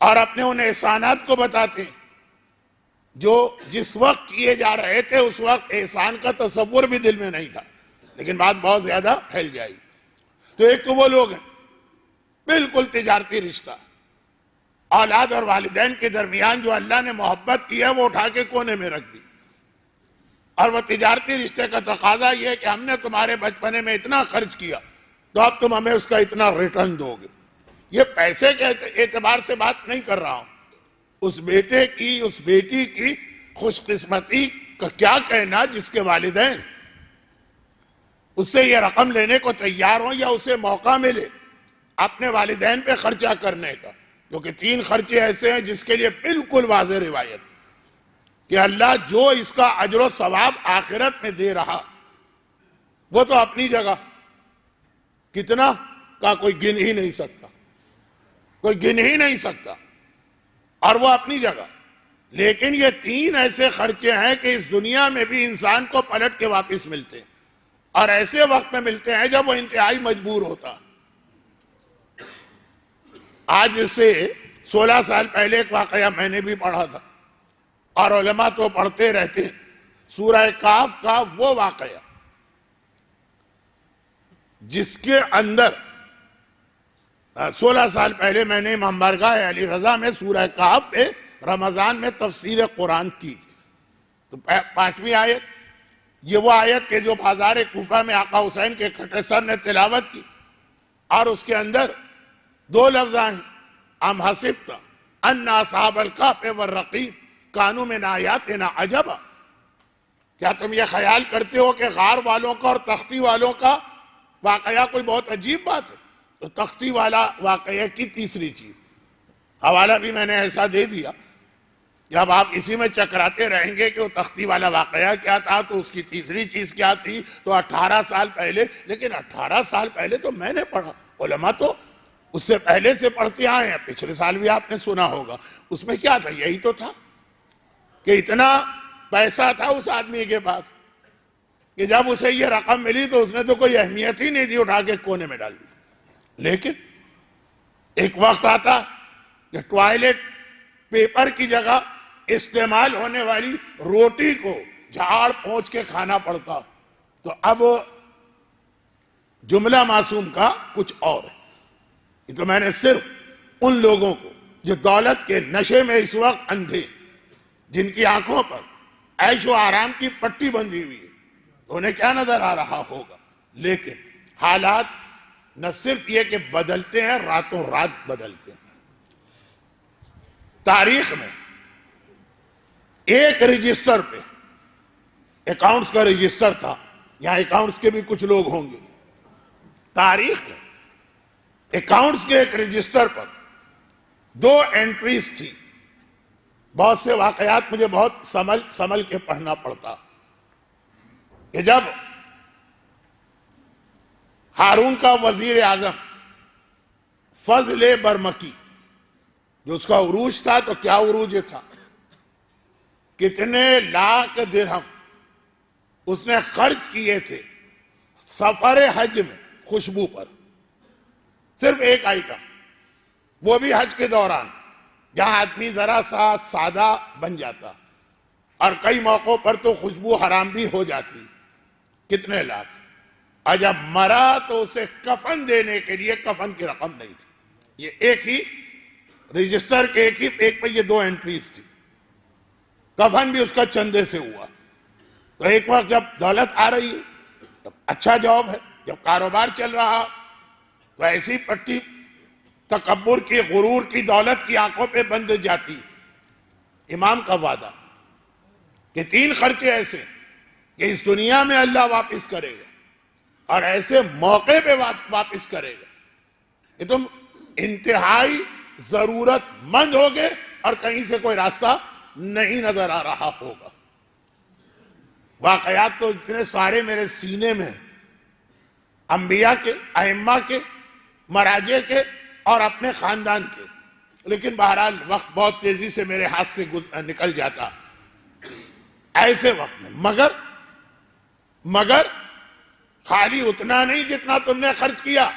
اور اپنے ان احسانات کو بتاتے ہیں جو جس وقت کیے جا رہے تھے اس وقت احسان کا تصور بھی دل میں نہیں تھا، لیکن بات بہت زیادہ پھیل جائے گی۔ تو ایک تو وہ لوگ ہیں بالکل تجارتی رشتہ، اولاد اور والدین کے درمیان جو اللہ نے محبت کی ہے وہ اٹھا کے کونے میں رکھ دی، اور وہ تجارتی رشتے کا تقاضا یہ ہے کہ ہم نے تمہارے بچپنے میں اتنا خرچ کیا تو اب تم ہمیں اس کا اتنا ریٹرن دو گے۔ یہ پیسے کے اعتبار سے بات نہیں کر رہا ہوں، اس بیٹے کی اس بیٹی کی خوش قسمتی کا کیا کہنا جس کے والدین اس سے یہ رقم لینے کو تیار ہوں یا اسے موقع ملے اپنے والدین پہ خرچہ کرنے کا، کیونکہ 3 خرچے ایسے ہیں جس کے لیے بالکل واضح روایت کہ اللہ جو اس کا اجر و ثواب آخرت میں دے رہا وہ تو اپنی جگہ کتنا کا کوئی گن ہی نہیں سکتا، کوئی گن ہی نہیں سکتا، اور وہ اپنی جگہ۔ لیکن یہ 3 ایسے خرچے ہیں کہ اس دنیا میں بھی انسان کو پلٹ کے واپس ملتے ہیں، اور ایسے وقت میں ملتے ہیں جب وہ انتہائی مجبور ہوتا۔ آج سے 16 سال پہلے ایک واقعہ میں نے بھی پڑھا تھا، اور علماء تو پڑھتے رہتے ہیں، سورہ کہف کا وہ واقعہ جس کے اندر 16 سال پہلے میں نے امام بارگاہ علی رضا میں سورہ کہف پہ رمضان میں تفسیر قرآن کی، تو 5ویں آیت یہ وہ آیت کہ جو بازار کوفہ میں آقا حسین کے کھٹے سر نے تلاوت کی، اور اس کے اندر 2 لفظ ہیں، ام حسبت ان اصحاب الکہف والرقیم کانوا من آیاتنا عجبا، کیا تم یہ خیال کرتے ہو کہ غار والوں کا اور تختی والوں کا واقعہ کوئی بہت عجیب بات ہے؟ تو تختی والا واقعہ کی تیسری چیز، حوالہ بھی میں نے ایسا دے دیا، جب آپ اسی میں چکراتے رہیں گے کہ وہ تختی والا واقعہ کیا تھا تو اس کی تیسری چیز کیا تھی، تو 18 سال پہلے، لیکن 18 سال پہلے تو میں نے پڑھا، علماء تو اس سے پہلے سے پڑھتے آئے ہیں، پچھلے سال بھی آپ نے سنا ہوگا، اس میں کیا تھا؟ یہی تو تھا کہ اتنا پیسہ تھا اس آدمی کے پاس کہ جب اسے یہ رقم ملی تو اس نے تو کوئی اہمیت ہی نہیں دی، اٹھا کے کونے میں ڈال دی۔ لیکن ایک وقت آتا کہ ٹوائلٹ پیپر کی جگہ استعمال ہونے والی روٹی کو جھاڑ پونچھ کے کھانا پڑتا، تو اب جملہ معصوم کا کچھ اور ہے۔ یہ تو میں نے صرف ان لوگوں کو جو دولت کے نشے میں اس وقت اندھے، جن کی آنکھوں پر عیش و آرام کی پٹی بندھی ہوئی ہے، تو انہیں کیا نظر آ رہا ہوگا، لیکن حالات نہ صرف یہ کہ بدلتے ہیں، راتوں رات بدلتے ہیں۔ تاریخ میں ایک رجسٹر پہ، اکاؤنٹس کا رجسٹر تھا، یہاں اکاؤنٹس کے بھی کچھ لوگ ہوں گے، تاریخ میں اکاؤنٹس کے ایک رجسٹر پر 2 انٹریز تھی۔ بہت سے واقعات مجھے بہت سمل کے پڑھنا پڑتا کہ جب ہارون کا وزیر اعظم فضل برمکی، جو اس کا عروج تھا، تو کیا عروج تھا، کتنے لاکھ درہم اس نے خرچ کیے تھے سفر حج میں خوشبو پر، صرف ایک آئٹم، وہ بھی حج کے دوران، جہاں آدمی ذرا سا سادہ بن جاتا، اور کئی موقعوں پر تو خوشبو حرام بھی ہو جاتی۔ کتنے لاکھ، اور جب مرا تو اسے کفن دینے کے لیے کفن کی رقم نہیں تھی۔ یہ ایک ہی رجسٹر کے ایک پہ یہ 2 انٹریز تھی، کفن بھی اس کا چندے سے ہوا۔ تو ایک وقت جب دولت آ رہی ہے، جب اچھا جاب ہے، جب کاروبار چل رہا، تو ایسی پٹی تکبر کی، غرور کی، دولت کی آنکھوں پہ بند جاتی۔ امام کا وعدہ کہ 3 خرچے ایسے کہ اس دنیا میں اللہ واپس کرے گا اور ایسے موقع پہ واپس کرے گا کہ تم انتہائی ضرورت مند ہوگے اور کہیں سے کوئی راستہ نہیں نظر آ رہا ہوگا۔ واقعات تو اتنے سارے میرے سینے میں، انبیاء کے، ائمہ کے، مراجع کے اور اپنے خاندان کے، لیکن بہرحال وقت بہت تیزی سے میرے ہاتھ سے نکل جاتا ایسے وقت میں۔ مگر خالی اتنا نہیں جتنا تم نے خرچ کیا،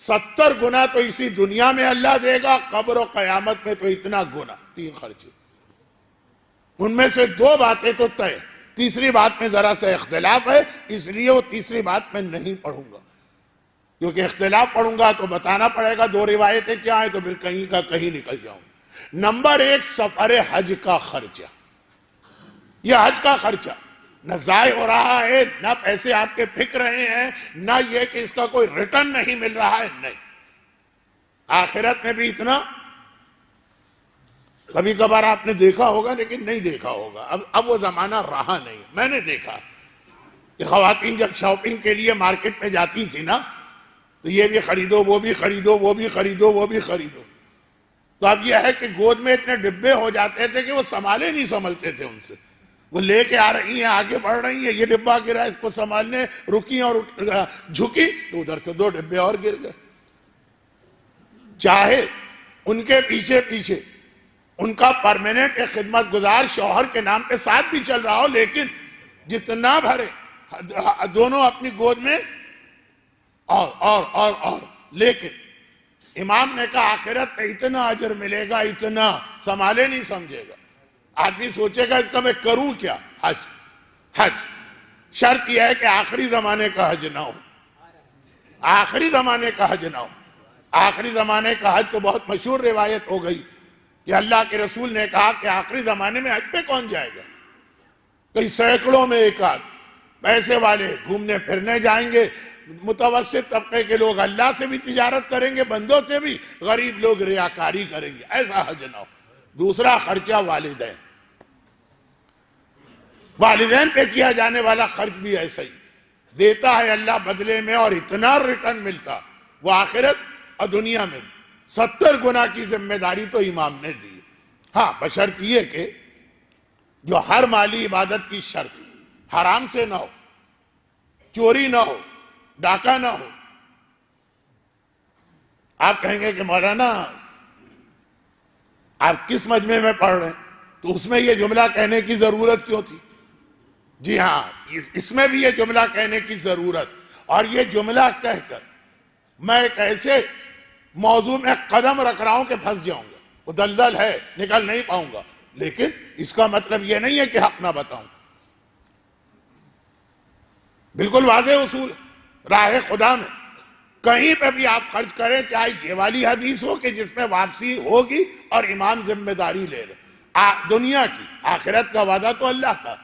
70 گنا تو اسی دنیا میں اللہ دے گا، قبر و قیامت میں تو اتنا گنا، 3 خرچے۔ ان میں سے 2 باتیں تو طے، تیسری بات میں ذرا سا اختلاف ہے، اس لیے وہ تیسری بات میں نہیں پڑھوں گا، کیونکہ اختلاف پڑھوں گا تو بتانا پڑے گا 2 روایتیں کیا ہیں، تو پھر کہیں کا کہیں نکل جاؤں۔ نمبر 1، سفر حج کا خرچہ۔ یہ حج کا خرچہ نہ ضائع ہو رہا ہے، نہ پیسے آپ کے پھک رہے ہیں، نہ یہ کہ اس کا کوئی ریٹرن نہیں مل رہا ہے، نہیں۔ آخرت میں بھی اتنا کبھی کبھار آپ نے دیکھا ہوگا لیکن نہیں دیکھا ہوگا، اب وہ زمانہ رہا نہیں۔ میں نے دیکھا کہ خواتین جب شاپنگ کے لیے مارکیٹ میں جاتی تھی نا، تو یہ بھی خریدو، وہ بھی خریدو، وہ بھی خریدو، وہ بھی خریدو، تو اب یہ ہے کہ گود میں اتنے ڈبے ہو جاتے تھے کہ وہ سنبھالے نہیں سنبھلتے تھے ان سے۔ وہ لے کے آ رہی ہیں، آگے بڑھ رہی ہیں، یہ ڈبہ گرا، اس کو سنبھالنے رکی اور جھکی تو ادھر سے 2 ڈبے اور گر گئے۔ چاہے ان کے پیچھے پیچھے ان کا پرماننٹ ایک خدمت گزار شوہر کے نام پہ ساتھ بھی چل رہا ہو، لیکن جتنا بھرے دونوں اپنی گود میں اور لیکن امام نے کہا آخرت میں اتنا اجر ملے گا، اتنا سنبھالے نہیں سمجھے گا۔ آدمی سوچے گا اس کا میں کروں کیا؟ حج شرط یہ ہے کہ آخری زمانے کا حج نہ ہو، آخری زمانے کا حج نہ ہو۔ آخری زمانے کا حج تو بہت مشہور روایت ہو گئی کہ اللہ کے رسول نے کہا کہ آخری زمانے میں حج پہ کون جائے گا؟ کئی سینکڑوں میں ایک آدھ پیسے والے گھومنے پھرنے جائیں گے، متوسط طبقے کے لوگ اللہ سے بھی تجارت کریں گے، بندوں سے بھی، غریب لوگ ریاکاری کریں گے، ایسا حج نہ ہو۔ دوسرا خرچہ والدین پہ کیا جانے والا خرچ بھی ایسا ہی دیتا ہے اللہ بدلے میں، اور اتنا ریٹرن ملتا وہ آخرت اور دنیا میں 70 گنا کی ذمہ داری تو امام نے دی۔ ہاں، بشرط یہ کہ جو ہر مالی عبادت کی شرط حرام سے نہ ہو، چوری نہ ہو، ڈاکہ نہ ہو۔ آپ کہیں گے کہ مولانا آپ کس مجمع میں پڑھ رہے ہیں، تو اس میں یہ جملہ کہنے کی ضرورت کیوں تھی؟ جی ہاں، اس میں بھی یہ جملہ کہنے کی ضرورت، اور یہ جملہ کہہ کر میں ایک ایسے موضوع میں قدم رکھ رہا ہوں کہ پھنس جاؤں گا، وہ دلدل ہے، نکل نہیں پاؤں گا، لیکن اس کا مطلب یہ نہیں ہے کہ حق نہ بتاؤں۔ بالکل واضح اصول راہ خدا میں کہیں پہ بھی آپ خرچ کریں، چاہے یہ والی حدیث ہو کہ جس میں واپسی ہوگی اور امام ذمہ داری لے لے، دنیا کی، آخرت کا وعدہ تو اللہ کا،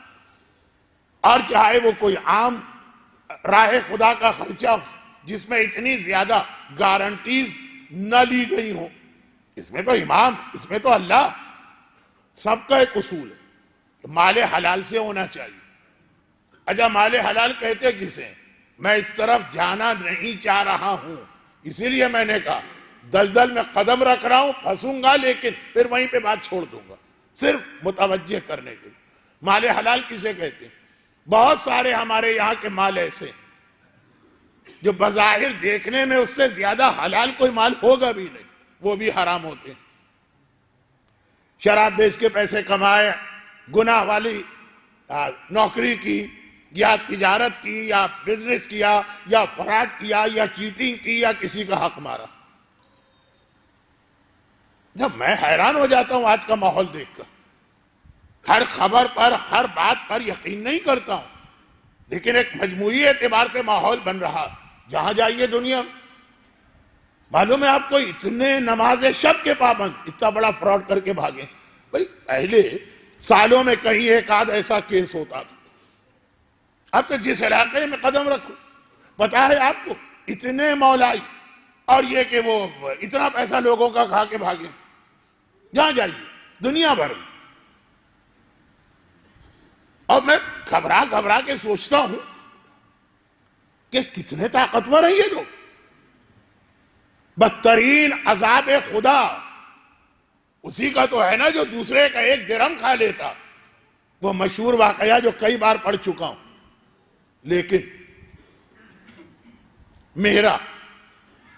اور چاہے وہ کوئی عام راہ خدا کا خرچہ ہو جس میں اتنی زیادہ گارنٹیز نہ لی گئی ہوں، اس میں تو امام، اس میں تو اللہ۔ سب کا ایک اصول ہے، مال حلال سے ہونا چاہیے۔ اچھا، مال حلال کہتے کسے؟ میں اس طرف جانا نہیں چاہ رہا ہوں، اسی لیے میں نے کہا دلدل میں قدم رکھ رہا ہوں، پھنسوں گا لیکن پھر وہیں پہ بات چھوڑ دوں گا، صرف متوجہ کرنے کے لیے۔ مال حلال کسے کہتے ہیں؟ بہت سارے ہمارے یہاں کے مال ایسے جو بظاہر دیکھنے میں اس سے زیادہ حلال کوئی مال ہوگا بھی نہیں، وہ بھی حرام ہوتے ہیں۔ شراب بیچ کے پیسے کمائے، گناہ والی نوکری کی یا تجارت کی یا بزنس کیا یا فراڈ کیا یا چیٹنگ کی یا کسی کا حق مارا۔ جب میں حیران ہو جاتا ہوں آج کا ماحول دیکھ کر، ہر خبر پر، ہر بات پر یقین نہیں کرتا ہوں، لیکن ایک مجموعی اعتبار سے ماحول بن رہا، جہاں جائیے دنیا میں۔ معلوم ہے آپ کو، اتنے نماز شب کے پابند اتنا بڑا فراڈ کر کے بھاگے۔ بھائی پہلے سالوں میں کہیں ایک آدھ ایسا کیس ہوتا تھا، اب تو جس علاقے میں قدم رکھو پتا ہے آپ کو اتنے مولائی، اور یہ کہ وہ اتنا پیسہ لوگوں کا کھا کے بھاگے، جہاں جائیے دنیا بھر میں۔ اور میں گھبرا کے سوچتا ہوں کہ کتنے طاقتور ہیں یہ لوگ۔ بدترین عذاب خدا اسی کا تو ہے نا جو دوسرے کا 1 درہم کھا لیتا، وہ مشہور واقعہ جو کئی بار پڑھ چکا ہوں۔ لیکن میرا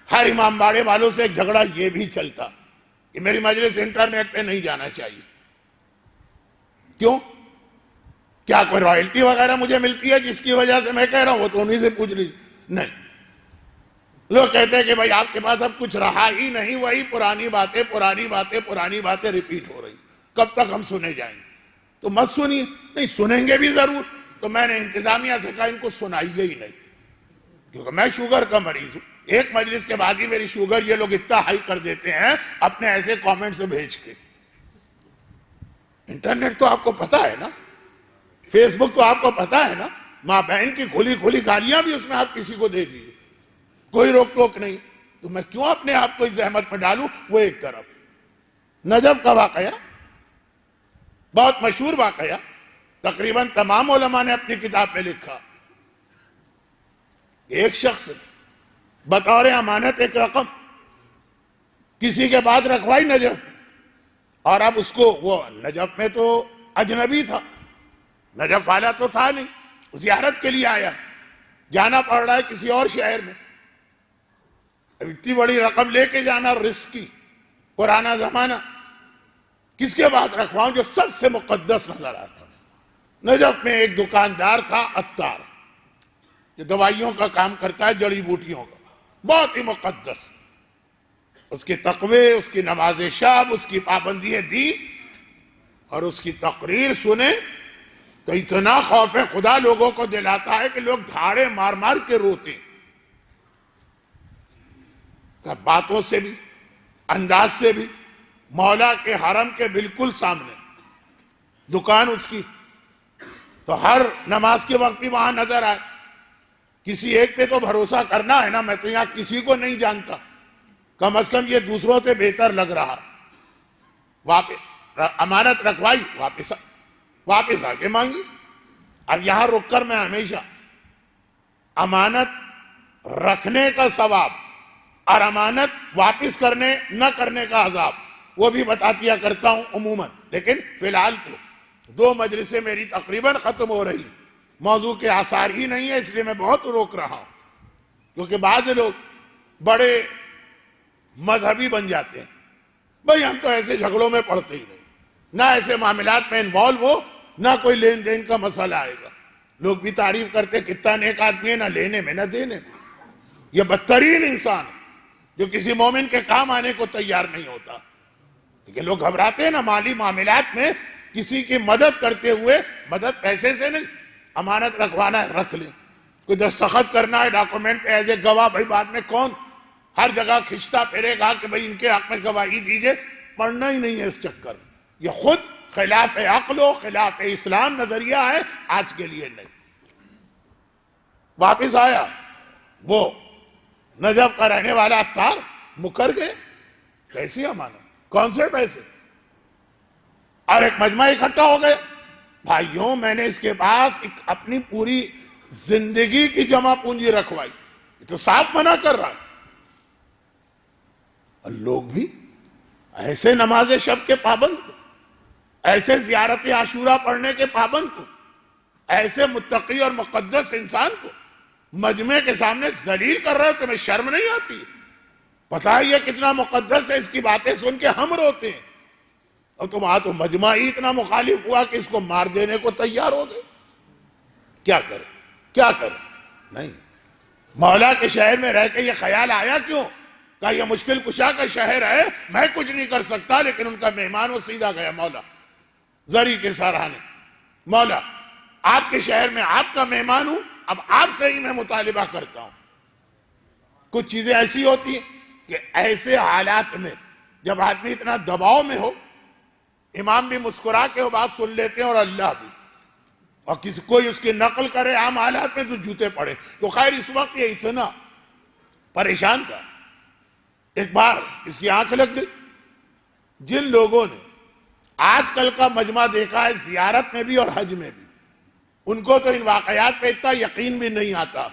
ہر امام باڑے والوں سے ایک جھگڑا یہ بھی چلتا کہ میری مجلس انٹرنیٹ پہ نہیں جانا چاہیے۔ کیوں؟ کیا کوئی رائلٹی وغیرہ مجھے ملتی ہے جس کی وجہ سے میں کہہ رہا ہوں؟ وہ تو انہی سے پوچھ لیجیے۔ نہیں، لوگ کہتے ہیں کہ بھائی آپ کے پاس اب کچھ رہا ہی نہیں، وہی پرانی باتیں ریپیٹ ہو رہی، کب تک ہم سنے جائیں گے؟ تو مت سنیے، نہیں سنیں گے بھی ضرور۔ تو میں نے انتظامیہ سے کہا ان کو سنائیے ہی نہیں، کیونکہ میں شوگر کا مریض ہوں، ایک مجلس کے بعد ہی میری شوگر یہ لوگ اتنا ہائی کر دیتے ہیں اپنے ایسے کامنٹ سے بھیج کے۔ انٹرنیٹ تو آپ کو پتا ہے نا، فیس بک تو آپ کو پتا ہے نا، ماں بہن کی کھلی گالیاں بھی اس میں آپ کسی کو دے دیجیے، کوئی روک ٹوک نہیں۔ تو میں کیوں اپنے آپ کو اس زحمت میں ڈالوں؟ وہ ایک طرف۔ نجف کا واقعہ بہت مشہور واقعہ، تقریباً تمام علماء نے اپنی کتاب میں لکھا۔ ایک شخص بطور امانت ایک رقم کسی کے بعد رکھوائی نجف میں، اور اب اس کو، وہ نجف میں تو اجنبی تھا، نجف والا تو تھا نہیں، زیارت کے لیے آیا، جانا پڑ رہا ہے کسی اور شہر میں، اتنی بڑی رقم لے کے جانا رسکی، پرانا زمانہ، کس کے بعد رکھواؤں جو سب سے مقدس نظر آتا۔ نجف میں ایک دکاندار تھا عطار، جو دوائیوں کا کام کرتا ہے، جڑی بوٹیوں کا، بہت ہی مقدس، اس کے تقوی، اس کی نماز شب، اس کی پابندی دین اور اس کی تقریر سنے تو اتنا خوف خدا لوگوں کو دلاتا ہے کہ لوگ دھاڑے مار مار کے روتے، کہ باتوں سے بھی، انداز سے بھی، مولا کے حرم کے بالکل سامنے دکان اس کی، تو ہر نماز کے وقت بھی وہاں نظر آئے۔ کسی ایک پہ تو بھروسہ کرنا ہے نا، میں تو یہاں کسی کو نہیں جانتا، کم از کم یہ دوسروں سے بہتر لگ رہا۔ واپس امانت رکھوائی، واپس آ کے مانگی۔ اب یہاں رک کر میں ہمیشہ امانت رکھنے کا ثواب اور امانت واپس کرنے نہ کرنے کا عذاب وہ بھی بتا دیا کرتا ہوں عموماً، لیکن فی الحال تو 2 مجلسیں میری تقریباً ختم ہو رہی، موضوع کے آثار ہی نہیں ہے، اس لیے میں بہت روک رہا ہوں، کیونکہ بعض لوگ بڑے مذہبی بن جاتے ہیں۔ بھئی ہم تو ایسے جھگڑوں میں پڑتے ہی نہیں، نہ ایسے معاملات میں انوالو ہو، نہ کوئی لین دین کا مسئلہ آئے گا۔ لوگ بھی تعریف کرتے کتنا نیک آدمی ہے، نہ لینے میں نہ دینے میں۔ یہ بدترین انسان جو کسی مومن کے کام آنے کو تیار نہیں ہوتا، لیکن لوگ گھبراتے ہیں نا مالی معاملات میں، کسی کی مدد کرتے ہوئے، مدد پیسے سے نہیں، امانت رکھوانا ہے رکھ لیں، کوئی دستخط کرنا ہے ڈاکومنٹ پہ ایز اے گواہ، بھائی بعد میں کون ہر جگہ کھنچتا پھرے گا کہ بھائی ان کے حق میں گواہی دیجئے، پڑھنا ہی نہیں ہے اس چکر۔ یہ خود خلاف عقل و خلاف اسلام نظریہ ہے، آج کے لیے نہیں۔ واپس آیا، وہ نجف کا رہنے والا عطار، مکر گئے، کیسی امانت، کون سے پیسے؟ اور ایک مجمع اکٹھا ہو گئے، بھائیوں میں نے اس کے پاس اپنی پوری زندگی کی جمع پونجی رکھوائی، یہ تو صاف منع کر رہا ہے۔ اور لوگ بھی ایسے نماز شب کے پابند کو، ایسے زیارت عاشورہ پڑھنے کے پابند کو، ایسے متقی اور مقدس انسان کو مجمع کے سامنے ذلیل کر رہے ہو، تمہیں شرم نہیں آتی؟ پتہ ہے یہ کتنا مقدس ہے، اس کی باتیں سن کے ہم روتے ہیں، اور تمہارا تو مجمع ہی اتنا مخالف ہوا کہ اس کو مار دینے کو تیار ہو گئے۔ کیا کرے، کیا کرے؟ نہیں، مولا کے شہر میں رہ کے یہ خیال آیا کیوں کہ یہ مشکل کشا کا شہر ہے، میں کچھ نہیں کر سکتا، لیکن ان کا مہمان وہ سیدھا گیا مولا زری کے سراہنے، مولا آپ کے شہر میں آپ کا مہمان ہوں، اب آپ سے ہی میں مطالبہ کرتا ہوں۔ کچھ چیزیں ایسی ہوتی ہیں کہ ایسے حالات میں جب آدمی اتنا دباؤ میں ہو، امام بھی مسکرا کے وہ بات سن لیتے ہیں اور اللہ بھی، اور کسی کوئی اس کی نقل کرے عام حالات میں تو جوتے پڑے۔ تو خیر اس وقت یہ اتنا پریشان تھا، ایک بار اس کی آنکھ لگ گئی۔ جن لوگوں نے آج کل کا مجمع دیکھا ہے زیارت میں بھی اور حج میں بھی، ان کو تو ان واقعات پہ اتنا یقین بھی نہیں آتا،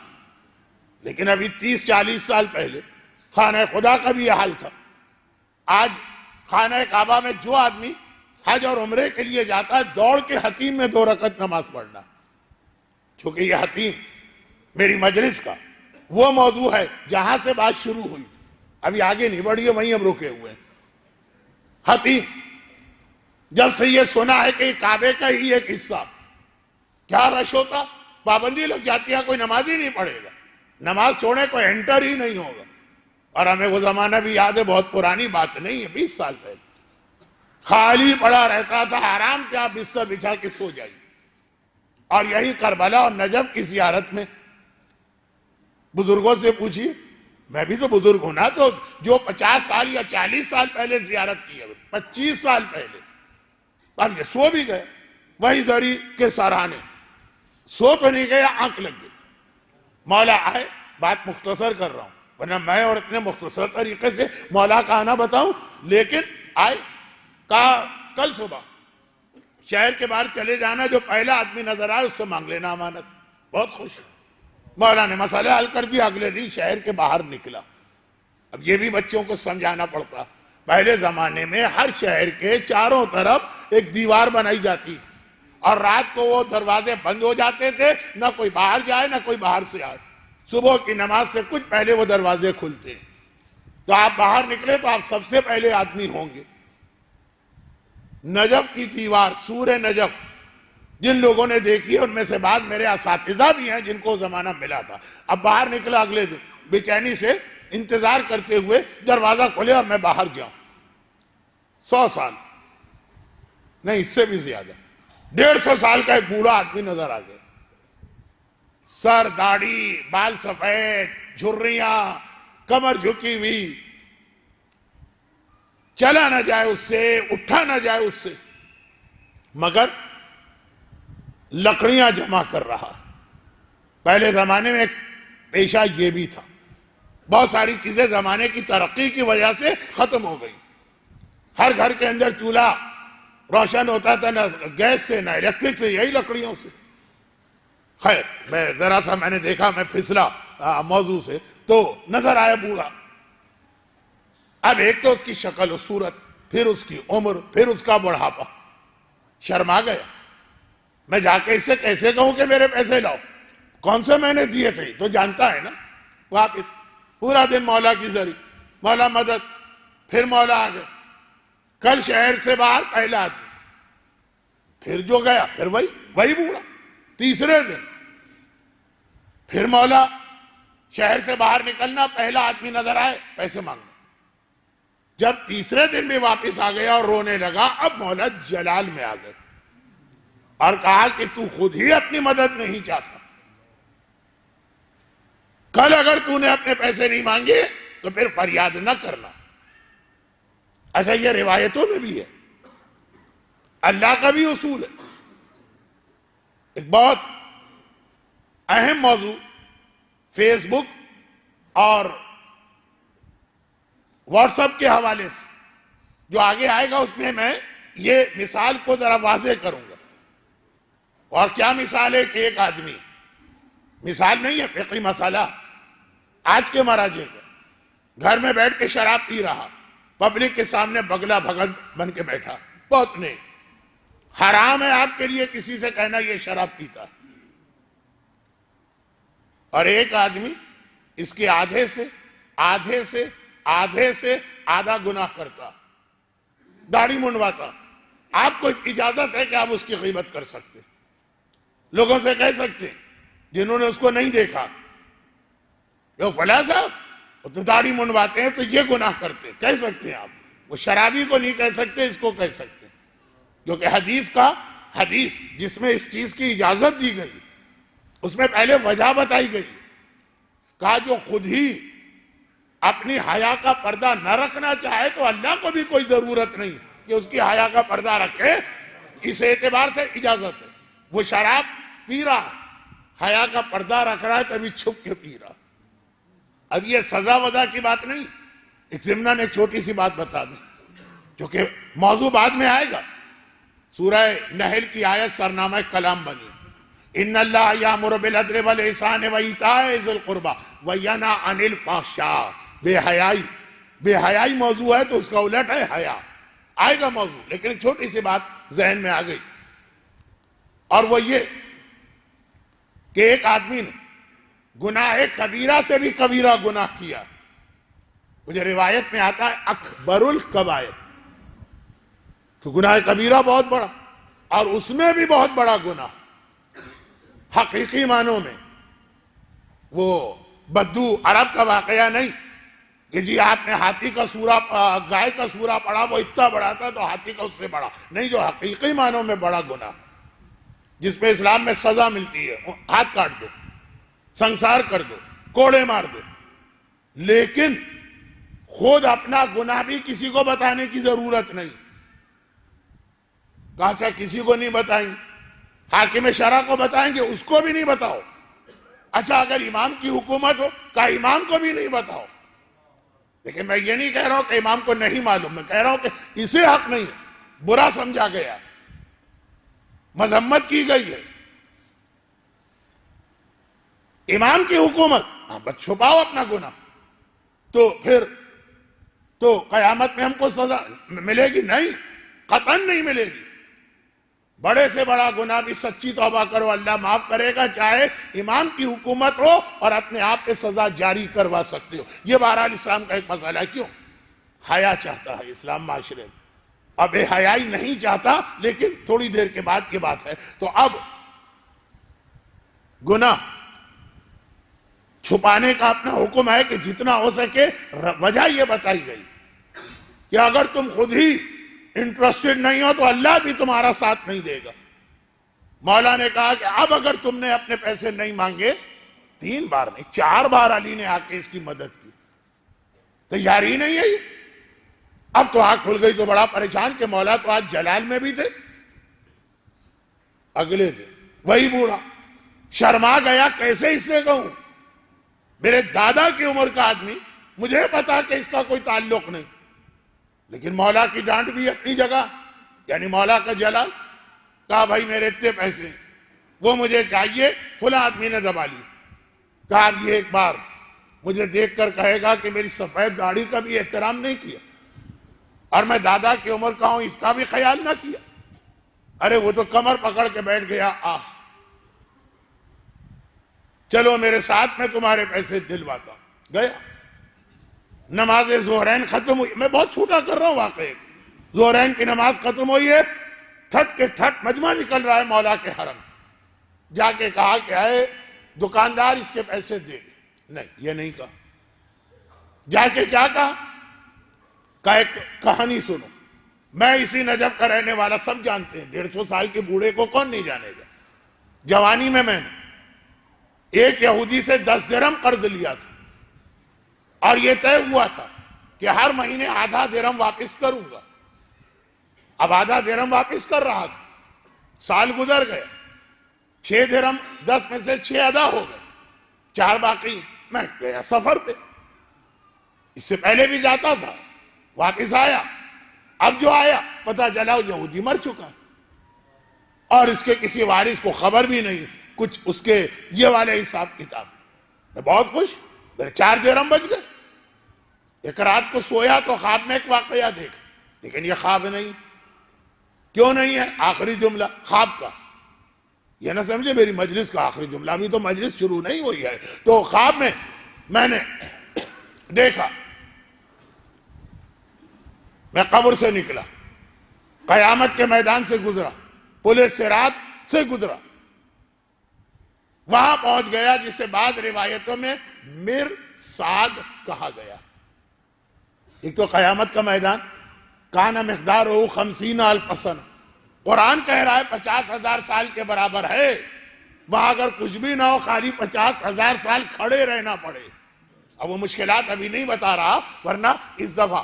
لیکن ابھی 30-40 سال پہلے خانہ خدا کا بھی یہ حال تھا۔ آج خانہ کعبہ میں جو آدمی حج اور عمرے کے لیے جاتا ہے، دوڑ کے حتیم میں 2 رکعت نماز پڑھنا، چونکہ یہ حتیم میری مجلس کا وہ موضوع ہے جہاں سے بات شروع ہوئی، ابھی آگے نہیں بڑھی ہے، وہیں ہم رکے ہوئے ہیں۔ حتیم جب سے یہ سنا ہے کہ یہ کعبے کا ہی ایک حصہ، کیا رش ہوتا، پابندی لگ جاتی ہے، کوئی نماز ہی نہیں پڑھے گا، نماز چھوڑے کوئی انٹر ہی نہیں ہوگا۔ اور ہمیں وہ زمانہ بھی یاد ہے، بہت پرانی بات نہیں ہے، 20 سال پہلے خالی پڑا رہتا تھا، آرام سے آپ بستر بچھا کے سو جائیے. اور یہی کربلا اور نجف کی زیارت میں بزرگوں سے پوچھیے، میں بھی تو بزرگ ہوں نا، تو جو 50 سال یا 40 سال پہلے زیارت کی ہے، 25 سال پہلے، اب یہ سو بھی گئے وہی زری کے سرانے. سو تو نہیں گیا، آنکھ لگ گئی. مولا آئے، بات مختصر کر رہا ہوں ورنہ میں اور اتنے مختصر طریقے سے مولا کا آنا بتاؤں. لیکن آئے، کہا کل صبح شہر کے باہر چلے جانا، جو پہلا آدمی نظر آئے اس سے مانگ لینا امانت. بہت خوش. مولا نے مسئلہ حل کر دیا. اگلے دن شہر کے باہر نکلا. اب یہ بھی بچوں کو سمجھانا پڑتا، پہلے زمانے میں ہر شہر کے چاروں طرف ایک دیوار بنائی جاتی تھی، اور رات کو وہ دروازے بند ہو جاتے تھے، نہ کوئی باہر جائے نہ کوئی باہر سے آئے. صبح کی نماز سے کچھ پہلے وہ دروازے کھلتے، تو آپ باہر نکلے تو آپ سب سے پہلے آدمی ہوں گے. نجف کی دیوار، سورہ نجف، جن لوگوں نے دیکھی ان میں سے بعض میرے اساتذہ بھی ہیں جن کو زمانہ ملا تھا. اب باہر نکلا اگلے دن بے چینی سے انتظار کرتے ہوئے، دروازہ کھلے اور میں باہر جاؤں. 100 سال نہیں، اس سے بھی زیادہ، 150 سال کا ایک بوڑھا آدمی نظر آ گیا. سر، داڑھی، بال سفید، جھریاں، کمر جھکی ہوئی، چلا نہ جائے اس سے، اٹھا نہ جائے اس سے، مگر لکڑیاں جمع کر رہا. پہلے زمانے میں ایک پیشہ یہ بھی تھا. بہت ساری چیزیں زمانے کی ترقی کی وجہ سے ختم ہو گئی. ہر گھر کے اندر چولہا روشن ہوتا تھا، نہ گیس سے نہ الیکٹرک سے، یہی لکڑیوں سے. خیر، میں نے دیکھا، میں پھسلا موضوع سے، تو نظر آیا بوڑھا. اب ایک تو اس کی شکل و صورت، پھر اس کی عمر، پھر اس کا بڑھاپا. شرما گیا. میں جا کے اس سے کیسے کہوں کہ میرے پیسے لاؤ؟ کون سے میں نے دیے تھے؟ تو جانتا ہے نا. واپس پورا دن مولا کی زری، مولا مدد. پھر مولا آ گئے. کل شہر سے باہر پہلا آدمی. پھر جو گیا پھر وہی بوڑھا. تیسرے دن پھر مولا. شہر سے باہر نکلنا، پہلا آدمی نظر آئے، پیسے مانگنا. جب تیسرے دن بھی واپس آ گیا اور رونے لگا، اب مولا جلال میں آ گئے اور کہا کہ تو خود ہی اپنی مدد نہیں چاہتا. کل اگر تو نے اپنے پیسے نہیں مانگے تو پھر فریاد نہ کرنا. اچھا، یہ روایتوں میں بھی ہے، اللہ کا بھی اصول ہے. ایک بہت اہم موضوع فیس بک اور واٹس ایپ کے حوالے سے جو آگے آئے گا، اس میں میں یہ مثال کو ذرا واضح کروں گا. اور کیا مثال ہے کہ ایک آدمی، مثال نہیں ہے، فقہی مسئلہ آج کے مراجع کا، گھر میں بیٹھ کے شراب پی رہا، پبلک کے سامنے بگلا بھگت بن کے بیٹھا. بہت نیک. حرام ہے آپ کے لیے کسی سے کہنا یہ شراب پیتا. اور ایک آدمی اس کے آدھے سے آدھا گناہ کرتا، داڑھی منڈواتا. آپ کو اجازت ہے کہ آپ اس کی غیبت کر سکتے، لوگوں سے کہہ سکتے جنہوں نے اس کو نہیں دیکھا، یہ فلاں صاحب وہ تو داڑھی منڈواتے ہیں تو یہ گناہ کرتے، کہہ سکتے ہیں آپ. وہ شرابی کو نہیں کہہ سکتے، اس کو کہہ سکتے، کیونکہ حدیث جس میں اس چیز کی اجازت دی گئی، اس میں پہلے وجہ بتائی گئی. کہا جو خود ہی اپنی حیا کا پردہ نہ رکھنا چاہے تو اللہ کو بھی کوئی ضرورت نہیں کہ اس کی حیا کا پردہ رکھے. اس اعتبار سے اجازت ہے. وہ شراب پی رہا، حیا کا پردہ رکھ رہا ہے تبھی چھپ کے پی رہا. اب یہ سزا وزا کی بات نہیں. ایک ضمناً ایک چھوٹی سی بات بتا دیں، جو کہ موضوع بعد میں آئے گا. سورہ نحل کی آیت سرنامہ کلام بنی، ان اللہ یامر بالعدل والاحسان وایتاء ذی القربی وینہی عن الفحشاء. بے حیائی موضوع ہے تو اس کا الٹ ہے حیا. آئے گا موضوع، لیکن ایک چھوٹی سی بات ذہن میں آ گئی، اور وہ یہ کہ ایک آدمی نے گناہ کبیرہ سے بھی کبیرہ گناہ کیا. مجھے روایت میں آتا ہے اکبر الکبائر، تو گناہ کبیرہ بہت بڑا، اور اس میں بھی بہت بڑا گناہ حقیقی معنوں میں. وہ بدو عرب کا واقعہ نہیں، کہ جی آپ نے ہاتھی کا سورہ گائے کا سورہ پڑھا، وہ اتنا بڑا تھا تو ہاتھی کا اس سے بڑا نہیں، جو حقیقی معنوں میں بڑا گناہ جس پہ اسلام میں سزا ملتی ہے، ہاتھ کاٹ دو، سنسار کر دو، کوڑے مار دو، لیکن خود اپنا گناہ بھی کسی کو بتانے کی ضرورت نہیں. کہا اچھا کسی کو نہیں بتائیں، حاکم شرع کو بتائیں گے، اس کو بھی نہیں بتاؤ. اچھا اگر امام کی حکومت ہو، کہا امام کو بھی نہیں بتاؤ. لیکن میں یہ نہیں کہہ رہا ہوں کہ امام کو نہیں معلوم، میں کہہ رہا ہوں کہ اسے حق نہیں ہے، برا سمجھا گیا، مذمت کی گئی ہے. امام کی حکومت، بس چھپاؤ اپنا گناہ، تو پھر تو قیامت میں ہم کو سزا ملے گی؟ نہیں، قطعاً نہیں ملے گی. بڑے سے بڑا گناہ بھی سچی توبہ کرو، اللہ معاف کرے گا، چاہے امام کی حکومت ہو اور اپنے آپ پہ سزا جاری کروا سکتے ہو. یہ بہرحال اسلام کا ایک مسئلہ ہے. کیوں؟ حیا چاہتا ہے اسلام معاشرے میں، اب بے حیائی نہیں چاہتا، لیکن تھوڑی دیر کے بعد کی بات ہے. تو اب گناہ چھپانے کا اپنا حکم ہے کہ جتنا ہو سکے. وجہ یہ بتائی گئی کہ اگر تم خود ہی انٹرسٹڈ نہیں ہو تو اللہ بھی تمہارا ساتھ نہیں دے گا. مولا نے کہا کہ اب اگر تم نے اپنے پیسے نہیں مانگے، 3 بار نہیں 4 بار علی نے آ کے اس کی مدد کی، تیاری نہیں ہے یہ. اب تو آنکھ کھل گئی تو بڑا پریشان کہ مولا تو آج جلال میں بھی تھے. اگلے دن وہی بوڑھا شرما گیا، کیسے اس سے کہوں، میرے دادا کی عمر کا آدمی، مجھے پتا کہ اس کا کوئی تعلق نہیں، لیکن مولا کی ڈانٹ بھی اپنی جگہ، یعنی مولا کا جلال. کہا بھائی میرے اتنے پیسے وہ مجھے چاہیے، فلاں آدمی نے دبا لی. کہا اب یہ ایک بار مجھے دیکھ کر کہے گا کہ میری سفید داڑھی کا بھی احترام نہیں کیا، اور میں دادا کی عمر کا ہوں، اس کا بھی خیال نہ کیا. ارے وہ تو کمر پکڑ کے بیٹھ گیا، چلو میرے ساتھ میں تمہارے پیسے دلواتا ہوں. گیا، نماز ظہرین ختم ہوئی، میں بہت چھوٹا کر رہا ہوں واقعی، ظہرین کی نماز ختم ہوئی ہے، ٹھٹ کے ٹھٹ مجمع نکل رہا ہے مولا کے حرم سے. جا کے کہا کہ اے دکاندار اس کے پیسے دے دے. نہیں، یہ نہیں کہا. جا کے کیا کہا ایک کہانی سنو. میں اسی نجف کا رہنے والا، سب جانتے ہیں، 150 سال کے بوڑھے کو کون نہیں جانے گا. جوانی میں نے ایک یہودی سے 10 درہم قرض لیا تھا، اور یہ طے ہوا تھا کہ ہر مہینے آدھا درہم واپس کروں گا. اب آدھا درہم واپس کر رہا تھا، سال گزر گئے، 6 درہم 10 میں سے 6 ادا ہو گئے، 4 باقی. میں گیا سفر پہ، اس سے پہلے بھی جاتا تھا، واپس آیا. اب جو آیا پتہ چلا وہ یہودی مر چکا، اور اس کے کسی وارث کو خبر بھی نہیں کچھ اس کے یہ والے حساب کتاب. میں بہت خوش، میرے 4 درہم بچ گئے. ایک رات کو سویا تو خواب میں ایک واقعہ دیکھا، لیکن یہ خواب نہیں. کیوں نہیں ہے؟ آخری جملہ خواب کا، یہ نہ سمجھے میری مجلس کا آخری جملہ، ابھی تو مجلس شروع نہیں ہوئی ہے. تو خواب میں نے دیکھا، میں قبر سے نکلا، قیامت کے میدان سے گزرا، پل صراط سے گزرا، وہاں پہنچ گیا جسے بعض روایتوں میں مرصاد کہا گیا. ایک تو قیامت کا میدان، کان مقدارہ 50,000 سنہ، قرآن کہہ رہا ہے 50,000 سال کے برابر ہے. وہاں اگر کچھ بھی نہ ہو، خالی 50,000 سال کھڑے رہنا پڑے. اب وہ مشکلات ابھی نہیں بتا رہا، ورنہ اس دفعہ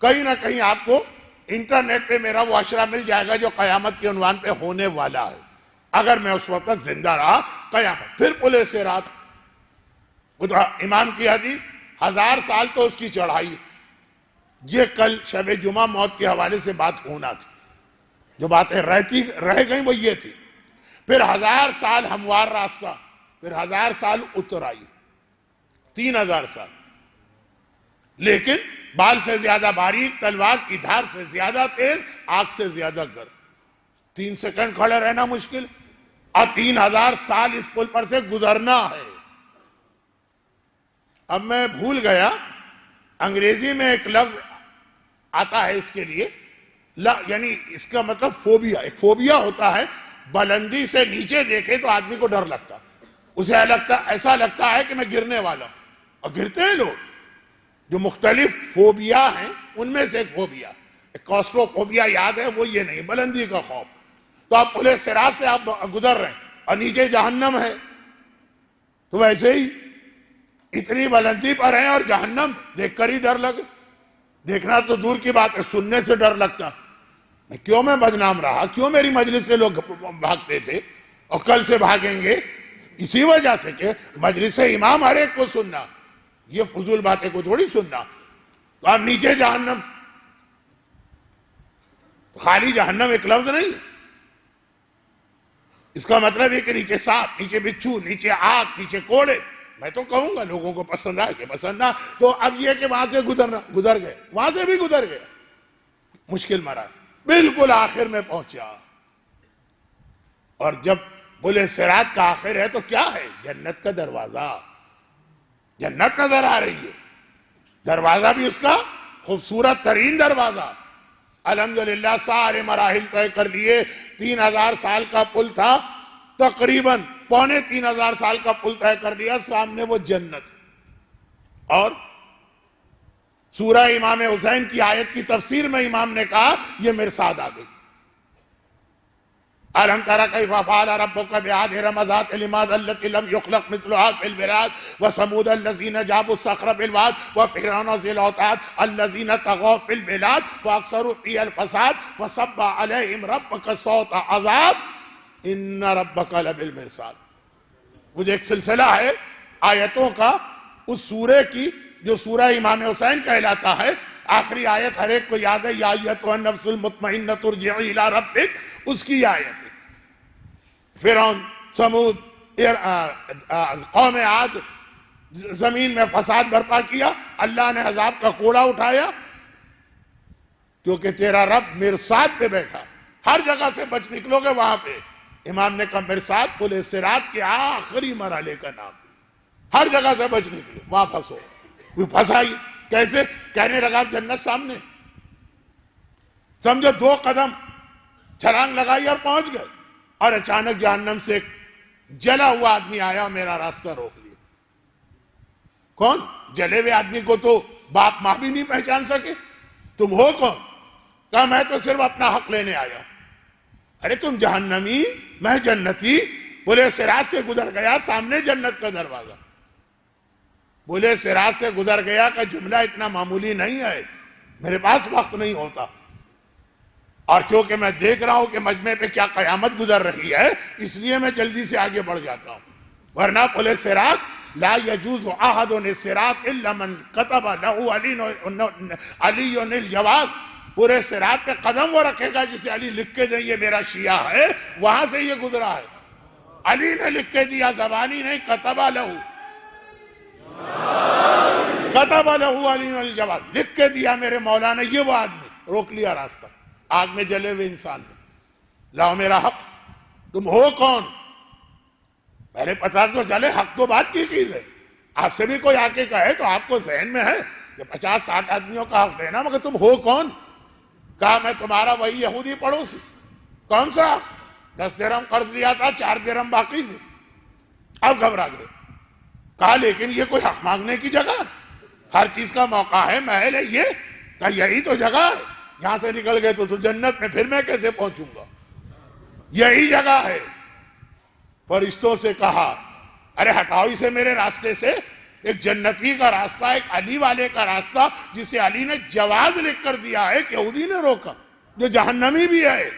کہیں نہ کہیں آپ کو انٹرنیٹ پہ میرا وہ اشرا مل جائے گا جو قیامت کے عنوان پہ ہونے والا ہے، اگر میں اس وقت زندہ رہا. قیامت، پھر پل صراط، وہ تو امام کی حدیث، 1000 سال تو اس کی چڑھائی. یہ کل شب جمعہ موت کے حوالے سے بات ہونا تھی، جو باتیں رہ گئیں وہ یہ تھی. پھر 1000 سال ہموار راستہ، پھر 1000 سال اترائی، 3000 سال. لیکن بال سے زیادہ باریک، تلوار کی دھار سے زیادہ تیز، آگ سے زیادہ گرم. 3 سیکنڈ کھڑے رہنا مشکل، اور 3000 سال اس پل پر سے گزرنا ہے. اب میں بھول گیا، انگریزی میں ایک لفظ آتا ہے اس کے لیے، یعنی اس کا مطلب فوبیا. ایک فوبیا ہوتا ہے، بلندی سے نیچے دیکھے تو آدمی کو ڈر لگتا، اسے ایسا لگتا ہے کہ میں گرنے والا ہوں، اور گرتے ہیں لوگ. جو مختلف فوبیا ہیں ان میں سے ایک فوبیا، ایک کاسٹروفوبیا یاد ہے، وہ یہ نہیں، بلندی کا خوف. تو آپ پلے صراط سے آپ گزر رہے ہیں اور نیچے جہنم ہے، تو ویسے ہی اتنی بلندی پر ہیں اور جہنم دیکھ کر ہی ڈر لگے. دیکھنا تو دور کی بات ہے، سننے سے ڈر لگتا. کیوں میں بدنام رہا، کیوں میری مجلس سے لوگ بھاگتے تھے اور کل سے بھاگیں گے؟ اسی وجہ سے کہ مجلس امام ہر ایک کو سننا، یہ فضول باتیں کو تھوڑی سننا. تو آپ نیچے جہنم، خالی جہنم ایک لفظ نہیں، اس کا مطلب ہے کہ نیچے سانپ، نیچے بچھو، نیچے آگ، نیچے کوڑے. میں تو کہوں گا لوگوں کو پسند آئے کہ پسند نہ. تو اب یہ کہ وہاں سے گزر گئے، وہاں سے بھی گزر گئے، مشکل مرا، بالکل آخر میں پہنچا. اور جب بولے صراط کا آخر ہے تو کیا ہے؟ جنت کا دروازہ. جنت نظر آ رہی ہے، دروازہ بھی اس کا خوبصورت ترین دروازہ. الحمدللہ سارے مراحل طے کر لیے. 3000 سال کا پل تھا، تقریباً 3500 سال کا پل طے کر لیا. سامنے وہ جنت. اور سورہ امام حسین کی آیت کی تفسیر میں امام نے کہا یہ مرصاد آ گئی. أَلَمْ تَرَ كَيْفَ فَعَلَ رَبُّكَ بِعَادٍ إِرَمَ ذَاتِ الْعِمَادِ الَّتِي لَمْ يُخْلَقْ مِثْلُهَا فِي الْبِلَادِ وَثَمُودَ الَّذِينَ جَابُوا الصَّخْرَ بِالْوَادِ وَفِرْعَوْنَ ذِي الْأَوْتَادِ الَّذِينَ طَغَوْا فِي الْبِلَادِ فَأَكْثَرُوا فِيهَا الْفَسَادَ فَصَبَّ عَلَيْهِمْ رَبُّكَ صَوْتَ عَذَابٍ إِنَّ رَبَّكَ لَبِالْمِرْصَادِ. مجھے ایک سلسلہ ہے آیتوں کا اس سورے کی جو سورہ امام حسین کہلاتا ہے. آخری آیت ہر ایک کو یاد ہے، یا ایتھا النفس المطمئنۃ ارجعی الی ربک، اس کی آیت ہے. فرعون، سمود، قوم عاد، زمین میں فساد برپا کیا، اللہ نے عذاب کا کوڑا اٹھایا کیونکہ تیرا رب مرصاد پہ بیٹھا. ہر جگہ سے بچ نکلو گے وہاں پہ. امام نے کہا مرصاد پل صراط کے آخری مرحلے کا نام، ہر جگہ سے بچ نکلو وہاں پھنسو. وہ پھنسائی کیسے؟ کہنے لگا جنت سامنے، سمجھو 2 قدم چھلانگ لگائی اور پہنچ گئے. اور اچانک جہنم سے ایک جلا ہوا آدمی آیا اور میرا راستہ روک لیا. کون؟ جلے ہوئے آدمی کو تو باپ ماں بھی نہیں پہچان سکے. تم ہو کون؟ کہا میں تو صرف اپنا حق لینے آیا. ارے تم جہنمی، میں جنتی. بولے صراط سے گزر گیا، سامنے جنت کا دروازہ. بولے صراط سے گزر گیا کا جملہ اتنا معمولی نہیں ہے، میرے پاس وقت نہیں ہوتا. اور کیونکہ میں دیکھ رہا ہوں کہ مجمع پہ کیا قیامت گزر رہی ہے، اس لیے میں جلدی سے آگے بڑھ جاتا ہوں. ورنہ پلے صراط لا يجوز احد الصراط الا من كتب له علی الجواز. پورے صراط پہ قدم وہ رکھے گا جسے علی لکھ کے دیں یہ میرا شیعہ ہے، وہاں سے یہ گزرا ہے. علی نے لکھ کے دیا، زبانی نہیں، كتب له علی الجواز، لکھ کے دیا میرے مولا نے. یہ وہ آدمی روک لیا راستہ، آگ میں جلے ہوئے انسان نے. لاؤ میرا حق. تم ہو کون؟ پہلے پتا تو چلے، حق تو بات کی چیز ہے. آپ سے بھی کوئی آ کے کہے تو آپ کو ذہن میں ہے کہ 50-60 آدمیوں کا حق دینا، مگر تم ہو کون؟ کہا میں تمہارا وہی یہودی پڑوسی. کون سا؟ 10 درہم قرض لیا تھا، 4 درہم باقی تھے. اب گھبرا گئے. کہا لیکن یہ کوئی حق مانگنے کی جگہ، ہر چیز کا موقع ہے، محل ہے یہ. کہا یہی تو جگہ ہے. یہاں سے نکل گئے تو جنت میں، پھر میں کیسے پہنچوں گا؟ یہی جگہ ہے. فرشتوں سے کہا ارے ہٹاؤ اسے میرے راستے سے. ایک جنتی کا راستہ، ایک علی والے کا راستہ جسے علی نے جواز لکھ کر دیا ہے، کہ یہودی نے روکا جو جہنمی بھی ہے،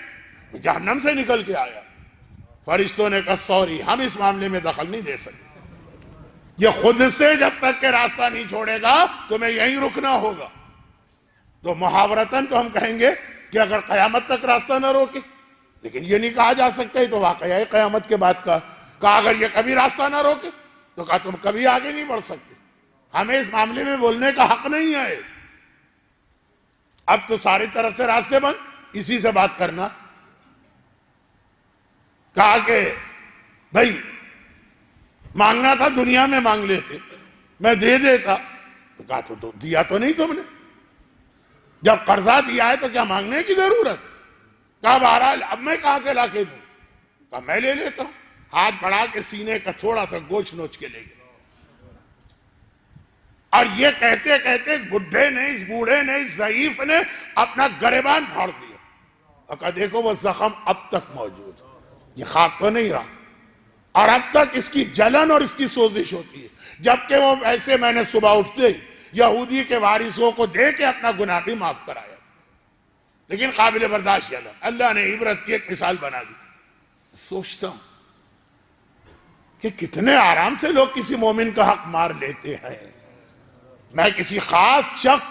جہنم سے نکل کے آیا. فرشتوں نے کہا سوری، ہم اس معاملے میں دخل نہیں دے سکتے. یہ خود سے جب تک کہ راستہ نہیں چھوڑے گا تمہیں یہیں رکنا ہوگا. تو محاورتاً تو ہم کہیں گے کہ اگر قیامت تک راستہ نہ روکے، لیکن یہ نہیں کہا جا سکتا. تو واقعہ ہے قیامت کے بعد کا. کہا اگر یہ کبھی راستہ نہ روکے تو کہا تم کبھی آگے نہیں بڑھ سکتے. ہمیں اس معاملے میں بولنے کا حق نہیں ہے. اب تو ساری طرف سے راستے بند، اسی سے بات کرنا. کہا کہ بھائی مانگنا تھا دنیا میں مانگ لیتے، میں دے دیتا. تو کہا تو دیا تو نہیں تم نے. جب قرضہ دیا ہے تو کیا مانگنے کی ضرورت؟ کہا بہرحال اب میں کہاں سے لا کے دوں؟ کہا میں لے لیتا ہوں. ہاتھ بڑھا کے سینے کا تھوڑا سا گوشت نوچ کے لے گیا. اور یہ کہتے کہتے اس بڈھے نے، اس بوڑھے نے، اس ضعیف نے اپنا گریبان پھاڑ دیا اور کہا دیکھو وہ زخم اب تک موجود ہے، یہ خواب تو نہیں رہا، اور اب تک اس کی جلن اور اس کی سوزش ہوتی ہے، جبکہ وہ ایسے میں نے صبح اٹھتے ہی یہودی کے وارثوں کو دے کے اپنا گناہ بھی معاف کرایا، لیکن قابل برداشت جلن۔ اللہ نے عبرت کی ایک مثال بنا دی۔ سوچتا ہوں کہ کتنے آرام سے لوگ کسی مومن کا حق مار لیتے ہیں۔ میں کسی خاص شخص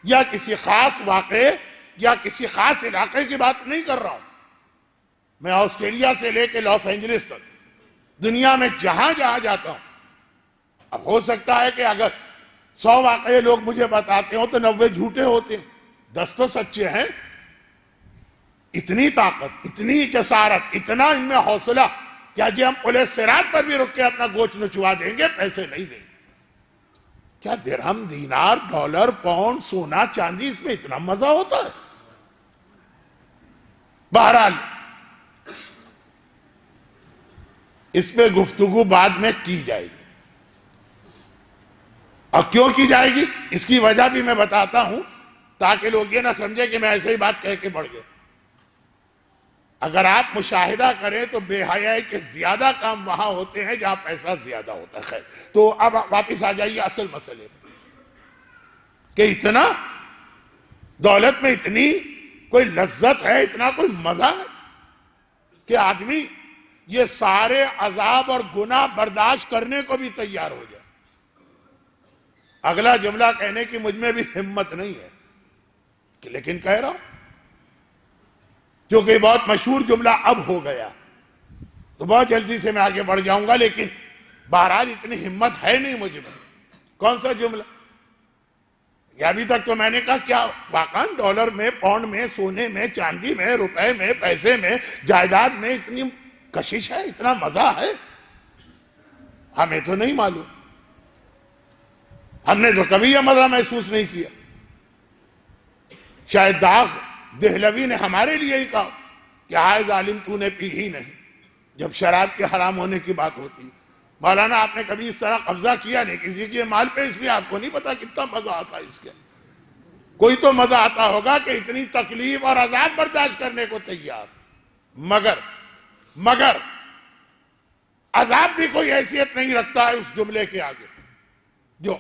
یا کسی خاص واقعے یا کسی خاص علاقے کی بات نہیں کر رہا ہوں، میں آسٹریلیا سے لے کے لاس اینجلس تک دنیا میں جہاں جہاں جاتا ہوں، اب ہو سکتا ہے کہ اگر 100 واقعے لوگ مجھے بتاتے ہوں تو 90 جھوٹے ہوتے ہیں، 10 تو سچے ہیں۔ اتنی طاقت، اتنی جسارت، اتنا ان میں حوصلہ کہ جی ہم پولیس صراط پر بھی رک کے اپنا گوشت نچوا دیں گے، پیسے نہیں دیں گے۔ کیا درہم، دینار، ڈالر، پاؤنڈ، سونا، چاندی، اس میں اتنا مزہ ہوتا ہے؟ بہرحال اس پہ گفتگو بعد میں کی جائے گی، اور کیوں کی جائے گی اس کی وجہ بھی میں بتاتا ہوں، تاکہ لوگ یہ نہ سمجھے کہ میں ایسے ہی بات کہہ کے بڑھ گیا۔ اگر آپ مشاہدہ کریں تو بے حیائی کے زیادہ کام وہاں ہوتے ہیں جہاں پیسہ زیادہ ہوتا ہے۔ خیر، تو اب واپس آ جائیے اصل مسئلے میں، کہ اتنا دولت میں اتنی کوئی لذت ہے، اتنا کوئی مزہ ہے کہ آدمی یہ سارے عذاب اور گناہ برداشت کرنے کو بھی تیار ہو جائے۔ اگلا جملہ کہنے کی مجھ میں بھی ہمت نہیں ہے، لیکن کہہ رہا ہوں کیونکہ بہت مشہور جملہ اب ہو گیا، تو بہت جلدی سے میں آگے بڑھ جاؤں گا، لیکن بہرحال اتنی ہمت ہے نہیں مجھ میں۔ کون سا جملہ؟ ابھی تک تو میں نے کہا کیا واقعا ڈالر میں، پاؤنڈ میں، سونے میں، چاندی میں، روپے میں، پیسے میں، جائیداد میں اتنی کشش ہے، اتنا مزہ ہے؟ ہمیں تو نہیں معلوم، ہم نے تو کبھی یہ مزہ محسوس نہیں کیا۔ شاید داغ دہلوی نے ہمارے لیے ہی کہا کہ ہائے ظالم تو نے پی ہی نہیں، جب شراب کے حرام ہونے کی بات ہوتی ہے۔ مولانا آپ نے کبھی اس طرح قبضہ کیا نہیں کسی کے مال پہ، اس لیے آپ کو نہیں پتا کتنا مزہ آتا ہے اس کے۔ کوئی تو مزہ آتا ہوگا کہ اتنی تکلیف اور عذاب برداشت کرنے کو تیار، مگر عذاب بھی کوئی حیثیت نہیں رکھتا ہے اس جملے کے آگے جو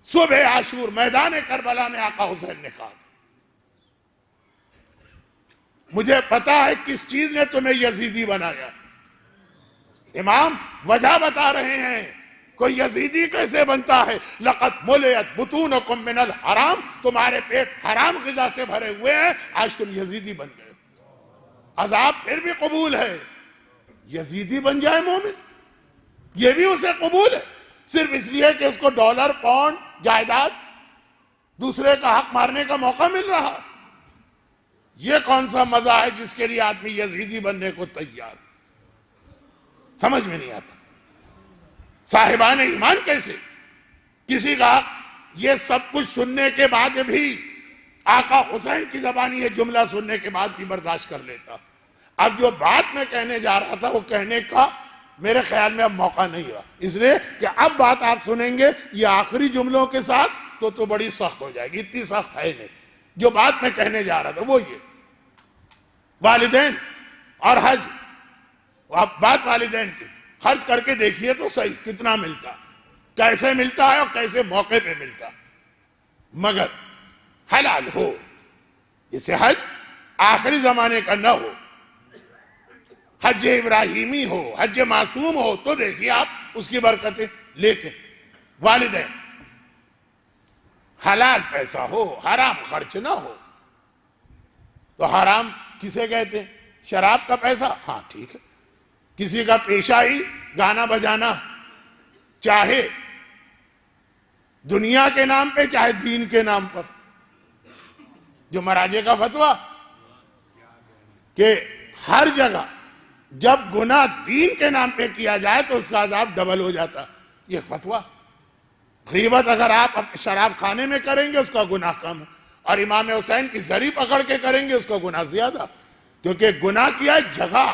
صبح عاشور میدان کربلا میں آقا حسین نے کہا۔ مجھے پتا ہے کس چیز نے تمہیں یزیدی بنایا۔ امام وجہ بتا رہے ہیں، کوئی یزیدی کیسے بنتا ہے؟ لقد ملئت بطونکم من الحرام، تمہارے پیٹ حرام غذا سے بھرے ہوئے ہیں، آج تم یزیدی بن گئے۔ عذاب پھر بھی قبول ہے، یزیدی بن جائے مومن یہ بھی اسے قبول ہے، صرف اس لیے کہ اس کو ڈالر، پاؤنڈ، جائیداد، دوسرے کا حق مارنے کا موقع مل رہا۔ یہ کون سا مزہ ہے جس کے لیے آدمی یزیدی بننے کو تیار؟ سمجھ میں نہیں آتا۔ صاحبان ایمان کیسے کسی کا یہ سب کچھ سننے کے بعد بھی آقا حسین کی زبانی یہ جملہ سننے کے بعد بھی برداشت کر لیتا؟ اب جو بات میں کہنے جا رہا تھا وہ کہنے کا میرے خیال میں اب موقع نہیں رہا، اس لیے کہ اب بات آپ سنیں گے یہ آخری جملوں کے ساتھ تو بڑی سخت ہو جائے گی، اتنی سخت ہے نہیں۔ جو بات میں کہنے جا رہا تھا وہ یہ والدین اور حج، اب بات والدین کی، خرچ کر کے دیکھیے تو صحیح کتنا ملتا، کیسے ملتا ہے اور کیسے موقع پہ ملتا، مگر حلال ہو، جسے حج آخری زمانے کا نہ ہو، حج ابراہیمی ہو، حج معصوم ہو، تو دیکھیے آپ اس کی برکتیں۔ لیکن والدین حلال پیسہ ہو، حرام خرچ نہ ہو، تو حرام کسے کہتے ہیں؟ شراب کا پیسہ، ہاں ٹھیک ہے، کسی کا پیشہ ہی گانا بجانا، چاہے دنیا کے نام پہ چاہے دین کے نام پر، جو مراجع کا فتویٰ کہ ہر جگہ جب گناہ دین کے نام پہ کیا جائے تو اس کا عذاب ڈبل ہو جاتا، یہ فتویٰ۔ غیبت اگر آپ شراب خانے میں کریں گے اس کا گناہ کم ہے، اور امام حسین کی زری پکڑ کے کریں گے اس کا گناہ زیادہ، کیونکہ گناہ کیا جگہ،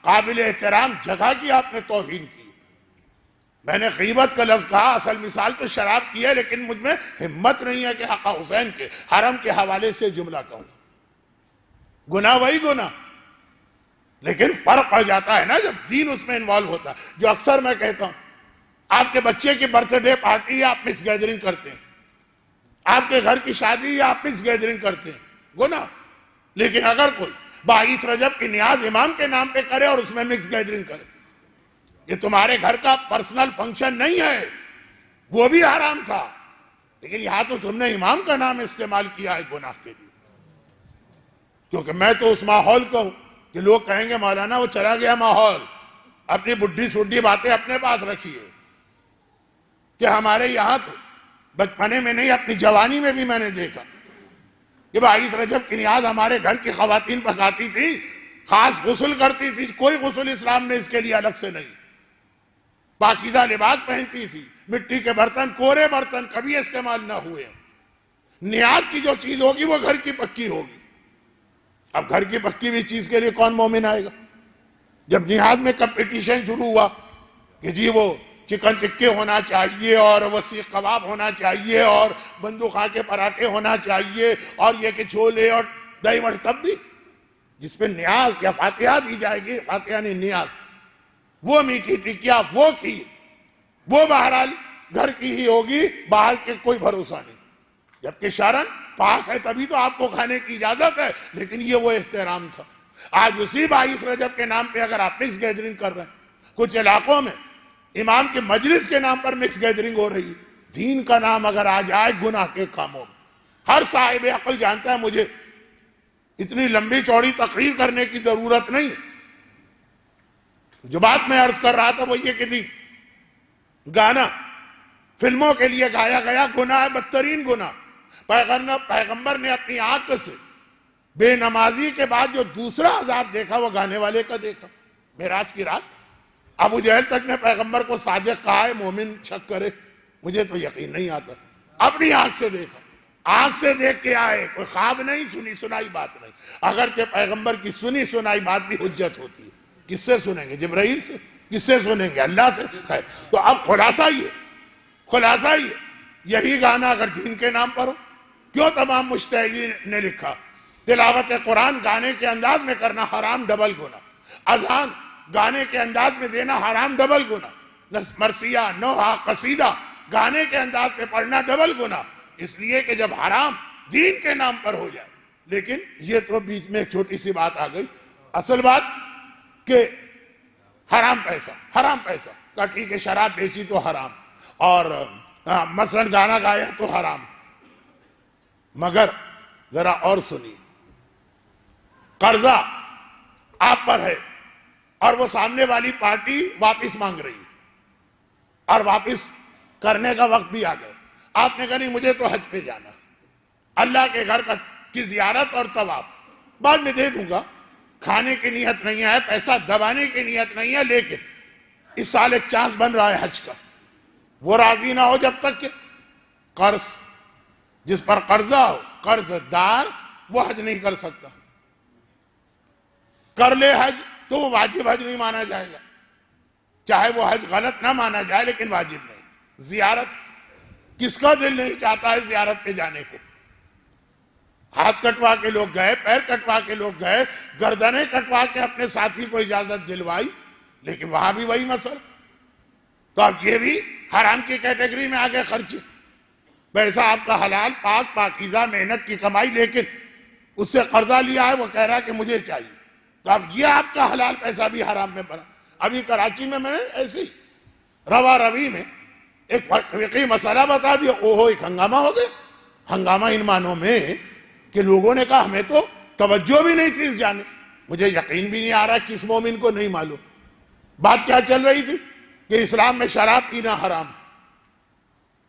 قابل احترام جگہ کی آپ نے توہین کی۔ میں نے غیبت کا لفظ کہا، اصل مثال تو شراب کی ہے، لیکن مجھ میں ہمت نہیں ہے کہ حق حسین کے حرم کے حوالے سے جملہ کہوں۔ گناہ وہی گناہ، لیکن فرق پڑ جاتا ہے نا جب دین اس میں انوالو ہوتا ہے۔ جو اکثر میں کہتا ہوں، آپ کے بچے کی برتھ ڈے پارٹی یا آپ مکس گیدرنگ کرتے ہیں، آپ کے گھر کی شادی یا آپ مکس گیدرنگ کرتے ہیں، گناہ۔ لیکن اگر کوئی 22 رجب کی نیاز امام کے نام پہ کرے اور اس میں مکس گیدرنگ کرے، یہ تمہارے گھر کا پرسنل فنکشن نہیں ہے، وہ بھی حرام تھا، لیکن یہاں تو تم نے امام کا نام استعمال کیا ہے گناہ کے لیے۔ کیونکہ میں تو اس ماحول کو ہوں کہ لوگ کہیں گے مولانا وہ چلا گیا ماحول، اپنی بڈھی سڈھی باتیں اپنے پاس رکھیے، کہ ہمارے یہاں تو بچپنے میں نہیں اپنی جوانی میں بھی میں نے دیکھا کہ 22 رجب کی نیاز ہمارے گھر کی خواتین پکاتی تھی، خاص غسل کرتی تھی، کوئی غسل اسلام نے اس کے لیے الگ سے نہیں، پاکیزہ لباس پہنتی تھی، مٹی کے برتن، کورے برتن کبھی استعمال نہ ہوئے۔ نیاز کی جو چیز ہوگی وہ گھر کی پکی ہوگی۔ اب گھر کی پکی ہوئی چیز کے لیے کون مومن آئے گا؟ جب نیاز میں کمپٹیشن شروع ہوا کہ جی وہ چکن ٹکے ہونا چاہیے اور وہ سیخ کباب ہونا چاہیے اور بندوقہ کے پراٹھے ہونا چاہیے اور یہ کہ چھولے اور دہی بڑے، تب بھی جس پہ نیاز یا فاتحہ دی جائے گی، فاتحہ نہیں نیاز، وہ میٹھی ٹکیا، وہ کھیر، وہ بہرحال گھر کی ہی ہوگی، باہر کے کوئی بھروسہ نہیں۔ جبکہ شرعاً پاک ہے تبھی تو آپ کو کھانے کی اجازت ہے، لیکن یہ وہ احترام تھا۔ آج اسی 22 رجب کے نام پہ اگر آپ مکس گیدرنگ کر رہے ہیں، کچھ علاقوں میں امام کے مجلس کے نام پر مکس گیدرنگ ہو رہی ہے، دین کا نام اگر آ جائے گناہ کے کاموں میں۔ ہر صاحب عقل جانتا ہے، مجھے اتنی لمبی چوڑی تقریر کرنے کی ضرورت نہیں۔ جو بات میں عرض کر رہا تھا وہ یہ کہ گانا فلموں کے لیے گایا گیا گناہ ہے، بدترین گناہ۔ پیغمبر نے اپنی آنکھ سے بے نمازی کے بعد جو دوسرا عذاب دیکھا وہ گانے والے کا دیکھا، معراج کی رات۔ ابو جہل تک نے پیغمبر کو صادق کہا ہے، مومن شک کرے، مجھے تو یقین نہیں آتا، اپنی آنکھ سے دیکھا، آنکھ سے دیکھ کے آئے، کوئی خواب نہیں، سنی سنائی بات نہیں۔ اگرچہ پیغمبر کی سنی سنائی بات بھی حجت ہوتی ہے، کس سے سنیں گے؟ جبرائیل سے؟ کس سے سنیں گے؟ اللہ سے؟ خیر، تو اب خلاصہ یہ یہی گانا اگر دین کے نام پر ہو، کیوں تمام مجتہدین نے لکھا تلاوت قرآن گانے کے انداز میں کرنا حرام، ڈبل گناہ، اذان گانے کے انداز میں دینا حرام، ڈبل گناہ، مرثیہ، نوحہ، قصیدہ گانے کے انداز میں پڑھنا ڈبل گناہ، اس لیے کہ جب حرام دین کے نام پر ہو جائے۔ لیکن یہ تو بیچ میں ایک چھوٹی سی بات آ گئی، اصل بات کہ حرام پیسہ کہ ٹھیک ہے شراب بیچی تو حرام، اور مثلا گانا گایا تو حرام، مگر ذرا اور سنیے، قرضہ آپ پر ہے اور وہ سامنے والی پارٹی واپس مانگ رہی ہے اور واپس کرنے کا وقت بھی آ گیا، آپ نے کہا نہیں مجھے تو حج پہ جانا، اللہ کے گھر کی زیارت اور طواف بعد میں دے دوں گا، کھانے کی نیت نہیں ہے، پیسہ دبانے کی نیت نہیں ہے، لیکن اس سال ایک چانس بن رہا ہے حج کا، وہ راضی نہ ہو جب تک کہ قرض، جس پر قرضہ ہو، قرض دار وہ حج نہیں کر سکتا، کر لے حج تو وہ واجب حج نہیں مانا جائے گا، چاہے وہ حج غلط نہ مانا جائے لیکن واجب نہیں۔ زیارت کس کا دل نہیں چاہتا ہے زیارت پہ جانے کو؟ ہاتھ کٹوا کے لوگ گئے، پیر کٹوا کے لوگ گئے، گردنیں کٹوا کے اپنے ساتھی کو اجازت دلوائی، لیکن وہاں بھی وہی مسئلہ۔ تو اب یہ بھی حرام کی کیٹیگری میں آگے خرچے، پیسہ آپ کا حلال پاک پاکیزہ محنت کی کمائی، لیکن اس سے قرضہ لیا ہے، وہ کہہ رہا ہے کہ مجھے چاہیے، تو اب یہ آپ کا حلال پیسہ بھی حرام میں بنا۔ ابھی کراچی میں نے ایسی روا روی میں ایک فقہی مسئلہ بتا دیا، اوہو ایک ہنگامہ ہو گیا، ہنگامہ ان معنوں میں کہ لوگوں نے کہا ہمیں تو توجہ بھی نہیں تھی اس جانے، مجھے یقین بھی نہیں آ رہا کس مومن کو نہیں معلوم۔ بات کیا چل رہی تھی کہ اسلام میں شراب پینا حرام،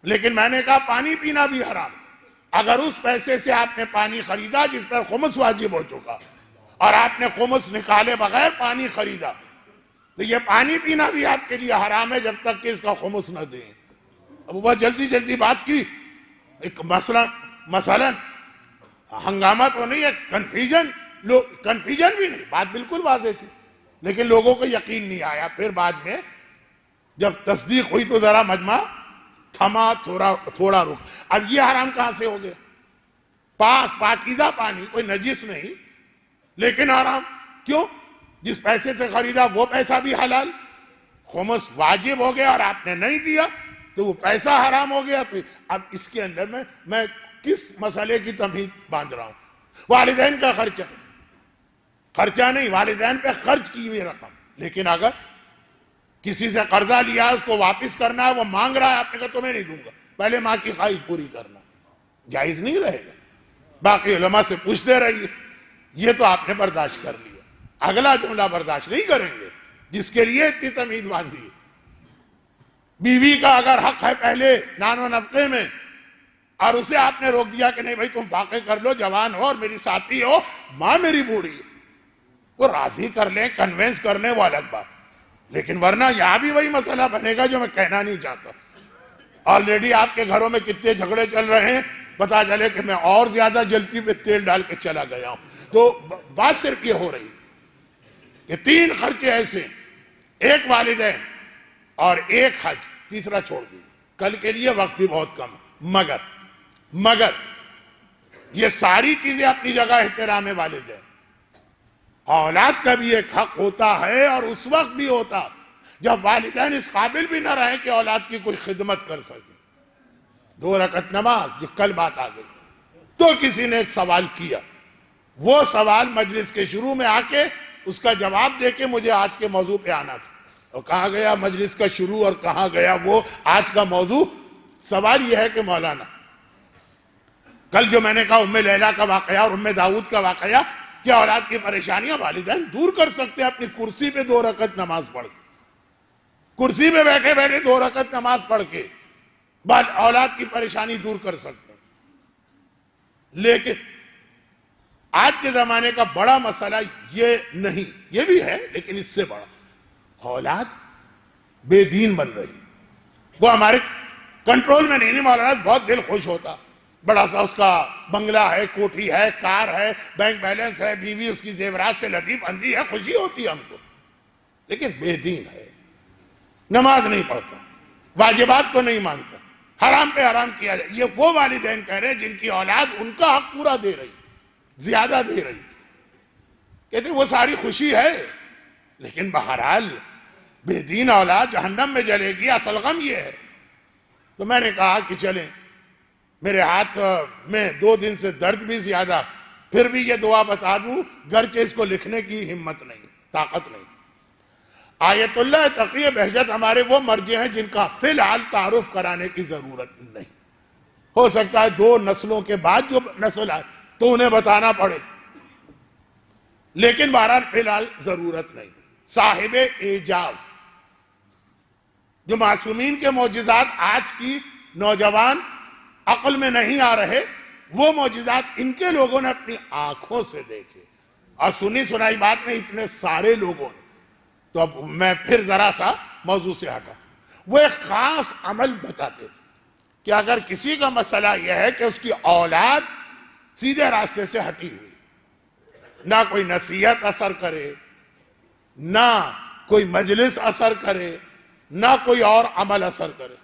لیکن میں نے کہا پانی پینا بھی حرام۔ اگر اس پیسے سے آپ نے پانی خریدا جس پر خمس واجب ہو چکا اور آپ نے خمس نکالے بغیر پانی خریدا، تو یہ پانی پینا بھی آپ کے لیے حرام ہے جب تک کہ اس کا خمس نہ دیں۔ اب وہ جلدی بات کی، ایک مثلا ہنگامہ تو نہیں ہے، کنفیوژن بھی نہیں، بات بالکل واضح تھی، لیکن لوگوں کو یقین نہیں آیا۔ پھر بعد میں جب تصدیق ہوئی تو ذرا مجمع تھما، تھوڑا رک. اب یہ حرام کہاں سے ہو گیا؟ پاکیزہ پانی، کوئی نجس نہیں، لیکن حرام کیوں؟ جس پیسے سے خریدا وہ پیسہ بھی حلال. خمس واجب ہو گیا اور آپ نے نہیں دیا تو وہ پیسہ حرام ہو گیا. اب اس کے اندر میں کس مسئلے کی تمہید باندھ رہا ہوں؟ والدین کا خرچہ نہیں، والدین پہ خرچ کی ہوئی رقم. لیکن اگر کسی سے قرضہ لیا اس کو واپس کرنا ہے، وہ مانگ رہا ہے، آپ نے کہا تو میں نہیں دوں گا، پہلے ماں کی خواہش پوری کرنا، جائز نہیں رہے گا. باقی علماء سے پوچھتے رہیے. یہ تو آپ نے برداشت کر لیا، اگلا جملہ برداشت نہیں کریں گے جس کے لیے اتنی تمہید باندھی. بیوی کا اگر حق ہے پہلے نان و نفقے میں، اور اسے آپ نے روک دیا کہ نہیں بھائی تم فاقے کر لو، جوان ہو اور میری ساتھی ہو، ماں میری بوڑھی ہے، وہ راضی کر لیں، کنوینس کر لیں، وہ الگ بات. لیکن ورنہ یہاں بھی وہی مسئلہ بنے گا جو میں کہنا نہیں چاہتا. آلریڈی آپ کے گھروں میں کتنے جھگڑے چل رہے ہیں، پتا چلے کہ میں اور زیادہ جلتی پہ تیل ڈال کے چلا گیا ہوں. تو بات صرف یہ ہو رہی کہ 3 خرچے ایسے، ایک والدین اور ایک حج، تیسرا چھوڑ دیے. کل کے لیے وقت بھی بہت کم ہے. مگر یہ ساری چیزیں اپنی جگہ احترام والدین. اولاد کا بھی ایک حق ہوتا ہے، اور اس وقت بھی ہوتا جب والدین اس قابل بھی نہ رہے کہ اولاد کی کوئی خدمت کر سکے. 2 رکعت نماز، جو کل بات آ گئی. تو کسی نے ایک سوال کیا، وہ سوال مجلس کے شروع میں آ کے اس کا جواب دے کے مجھے آج کے موضوع پہ آنا تھا. اور کہاں گیا مجلس کا شروع اور کہاں گیا وہ آج کا موضوع؟ سوال یہ ہے کہ مولانا، کل جو میں نے کہا ام لیلہ کا واقعہ اور ام داؤد کا واقعہ، کیا اولاد کی پریشانیاں والدین دور کر سکتے ہیں اپنی کرسی پہ 2 رکعت نماز پڑھ کے؟ کرسی پہ بیٹھے بیٹھے 2 رکعت نماز پڑھ کے بعد اولاد کی پریشانی دور کر سکتے ہیں. لیکن آج کے زمانے کا بڑا مسئلہ یہ نہیں، یہ بھی ہے لیکن اس سے بڑا، اولاد بے دین بن رہی. وہ ہمارے کنٹرول میں نہیں. مولانا بہت دل خوش ہوتا، بڑا سا اس کا بنگلہ ہے، کوٹھی ہے، کار ہے، بینک بیلنس ہے، بیوی اس کی زیورات سے لطیف اندھی ہے، خوشی ہوتی ہے ہم کو. لیکن بے دین ہے، نماز نہیں پڑھتا، واجبات کو نہیں مانتا، حرام پہ حرام کیا جائے. یہ وہ والدین کہہ رہے جن کی اولاد ان کا حق پورا دے رہی، زیادہ دے رہی. کہتے وہ ساری خوشی ہے، لیکن بہرحال بے دین اولاد جہنم میں جلے گی. اصل غم یہ ہے. تو میں نے کہا کہ چلیں، میرے ہاتھ میں 2 دن سے درد بھی زیادہ، پھر بھی یہ دعا بتا دوں، گرچہ اس کو لکھنے کی ہمت نہیں، طاقت نہیں. آیت اللہ تقی بہجت ہمارے وہ مرجع ہیں جن کا فی الحال تعارف کرانے کی ضرورت نہیں. ہو سکتا ہے 2 نسلوں کے بعد جو نسل آئے تو انہیں بتانا پڑے، لیکن بہرحال فی الحال ضرورت نہیں. صاحب اعجاز، جو معصومین کے معجزات آج کی نوجوان عقل میں نہیں آ رہے، وہ معجزات ان کے لوگوں نے اپنی آنکھوں سے دیکھے اور سنی سنائی بات نہیں اتنے سارے لوگوں نے. تو اب میں پھر ذرا سا موضوع سے ہٹا. وہ ایک خاص عمل بتاتے تھے کہ اگر کسی کا مسئلہ یہ ہے کہ اس کی اولاد سیدھے راستے سے ہٹی ہوئی، نہ کوئی نصیحت اثر کرے، نہ کوئی مجلس اثر کرے، نہ کوئی اور عمل اثر کرے.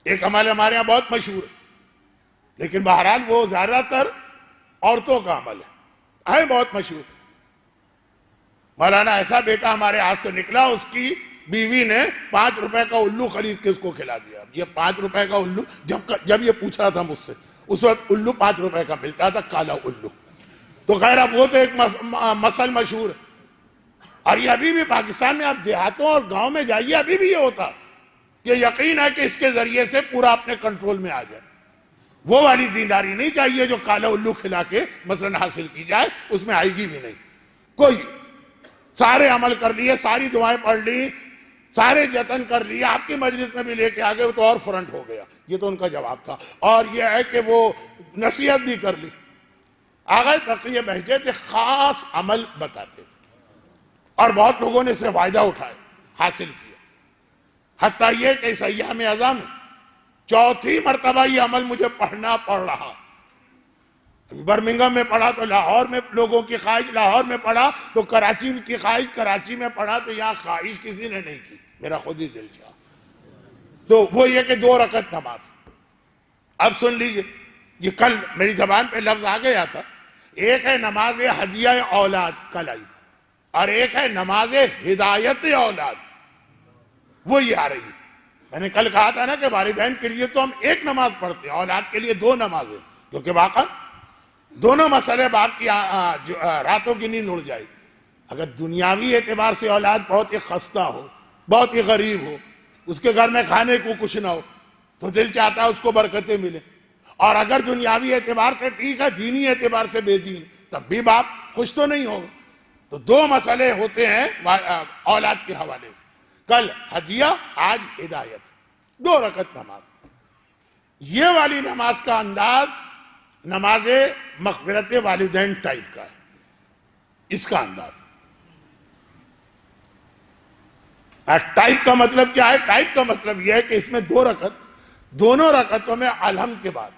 ایک عمل ہمارے یہاں بہت مشہور ہے، لیکن بہرحال وہ زیادہ تر عورتوں کا عمل ہے بہت مشہور. مولانا ایسا بیٹا ہمارے ہاتھ سے نکلا، اس کی بیوی نے 5 روپے کا الو خرید کے اس کو کھلا دیا. یہ 5 روپے کا الو، جب یہ پوچھا تھا مجھ سے، اس وقت الو 5 روپے کا ملتا تھا، کالا الو. تو خیر اب وہ تو ایک مسل مشہور ہے. اور یہ ابھی بھی پاکستان میں آپ دیہاتوں اور گاؤں میں جائیے، ابھی بھی یہ ہوتا. یہ یقین ہے کہ اس کے ذریعے سے پورا اپنے کنٹرول میں آ جائے. وہ والی دینداری نہیں چاہیے جو کالا الو کھلا کے مثلا حاصل کی جائے، اس میں آئے گی بھی نہیں. کوئی سارے عمل کر لیے، ساری دعائیں پڑھ لی، سارے جتن کر لیے، آپ کی مجلس میں بھی لے کے آگے تو اور فرنٹ ہو گیا. یہ تو ان کا جواب تھا. اور یہ ہے کہ وہ نصیحت بھی کر لی. آغا تقی بہجت ایک خاص عمل بتاتے تھے اور بہت لوگوں نے اسے فائدہ اٹھائے، حاصل کیا. حتیٰ یہ کہ اس ایام اعظم میں 4تھی مرتبہ یہ عمل مجھے پڑھنا پڑ رہا. برمنگم میں پڑھا تو لاہور میں لوگوں کی خواہش، لاہور میں پڑھا تو کراچی کی خواہش، کراچی میں پڑھا تو یہاں خواہش کسی نے نہیں کی، میرا خود ہی دل چاہا۔ تو وہ یہ کہ 2 رکعت نماز۔ اب سن لیجئے، یہ کل میری زبان پہ لفظ آ گیا تھا، ایک ہے نماز ہدیہ اولاد کل آئی، اور ایک ہے نماز ہدایت اولاد، وہ یہ آ رہی ہے۔ میں نے کل کہا تھا نا کہ والدین کے لیے تو ہم ایک نماز پڑھتے ہیں، اولاد کے لیے 2 نمازیں، کیونکہ واقعا دونوں مسئلے باپ کی راتوں کی نیند اڑ جائے۔ اگر دنیاوی اعتبار سے اولاد بہت ہی خستہ ہو، بہت ہی غریب ہو، اس کے گھر میں کھانے کو کچھ نہ ہو، تو دل چاہتا ہے اس کو برکتیں ملیں، اور اگر دنیاوی اعتبار سے ٹھیک ہے، دینی اعتبار سے بے دین، تب بھی باپ خوش تو نہیں ہوگا۔ تو 2 مسئلے ہوتے ہیں اولاد کے حوالے سے، کل ہدیہ، آج ہدایت، 2 رکعت نماز۔ یہ والی نماز کا انداز نماز مغفرت والدین ٹائپ کا ہے، اس کا انداز۔ ٹائپ کا مطلب کیا ہے؟ ٹائپ کا مطلب یہ ہے کہ اس میں 2 رکعت، دونوں رکعتوں میں الحمد کے بعد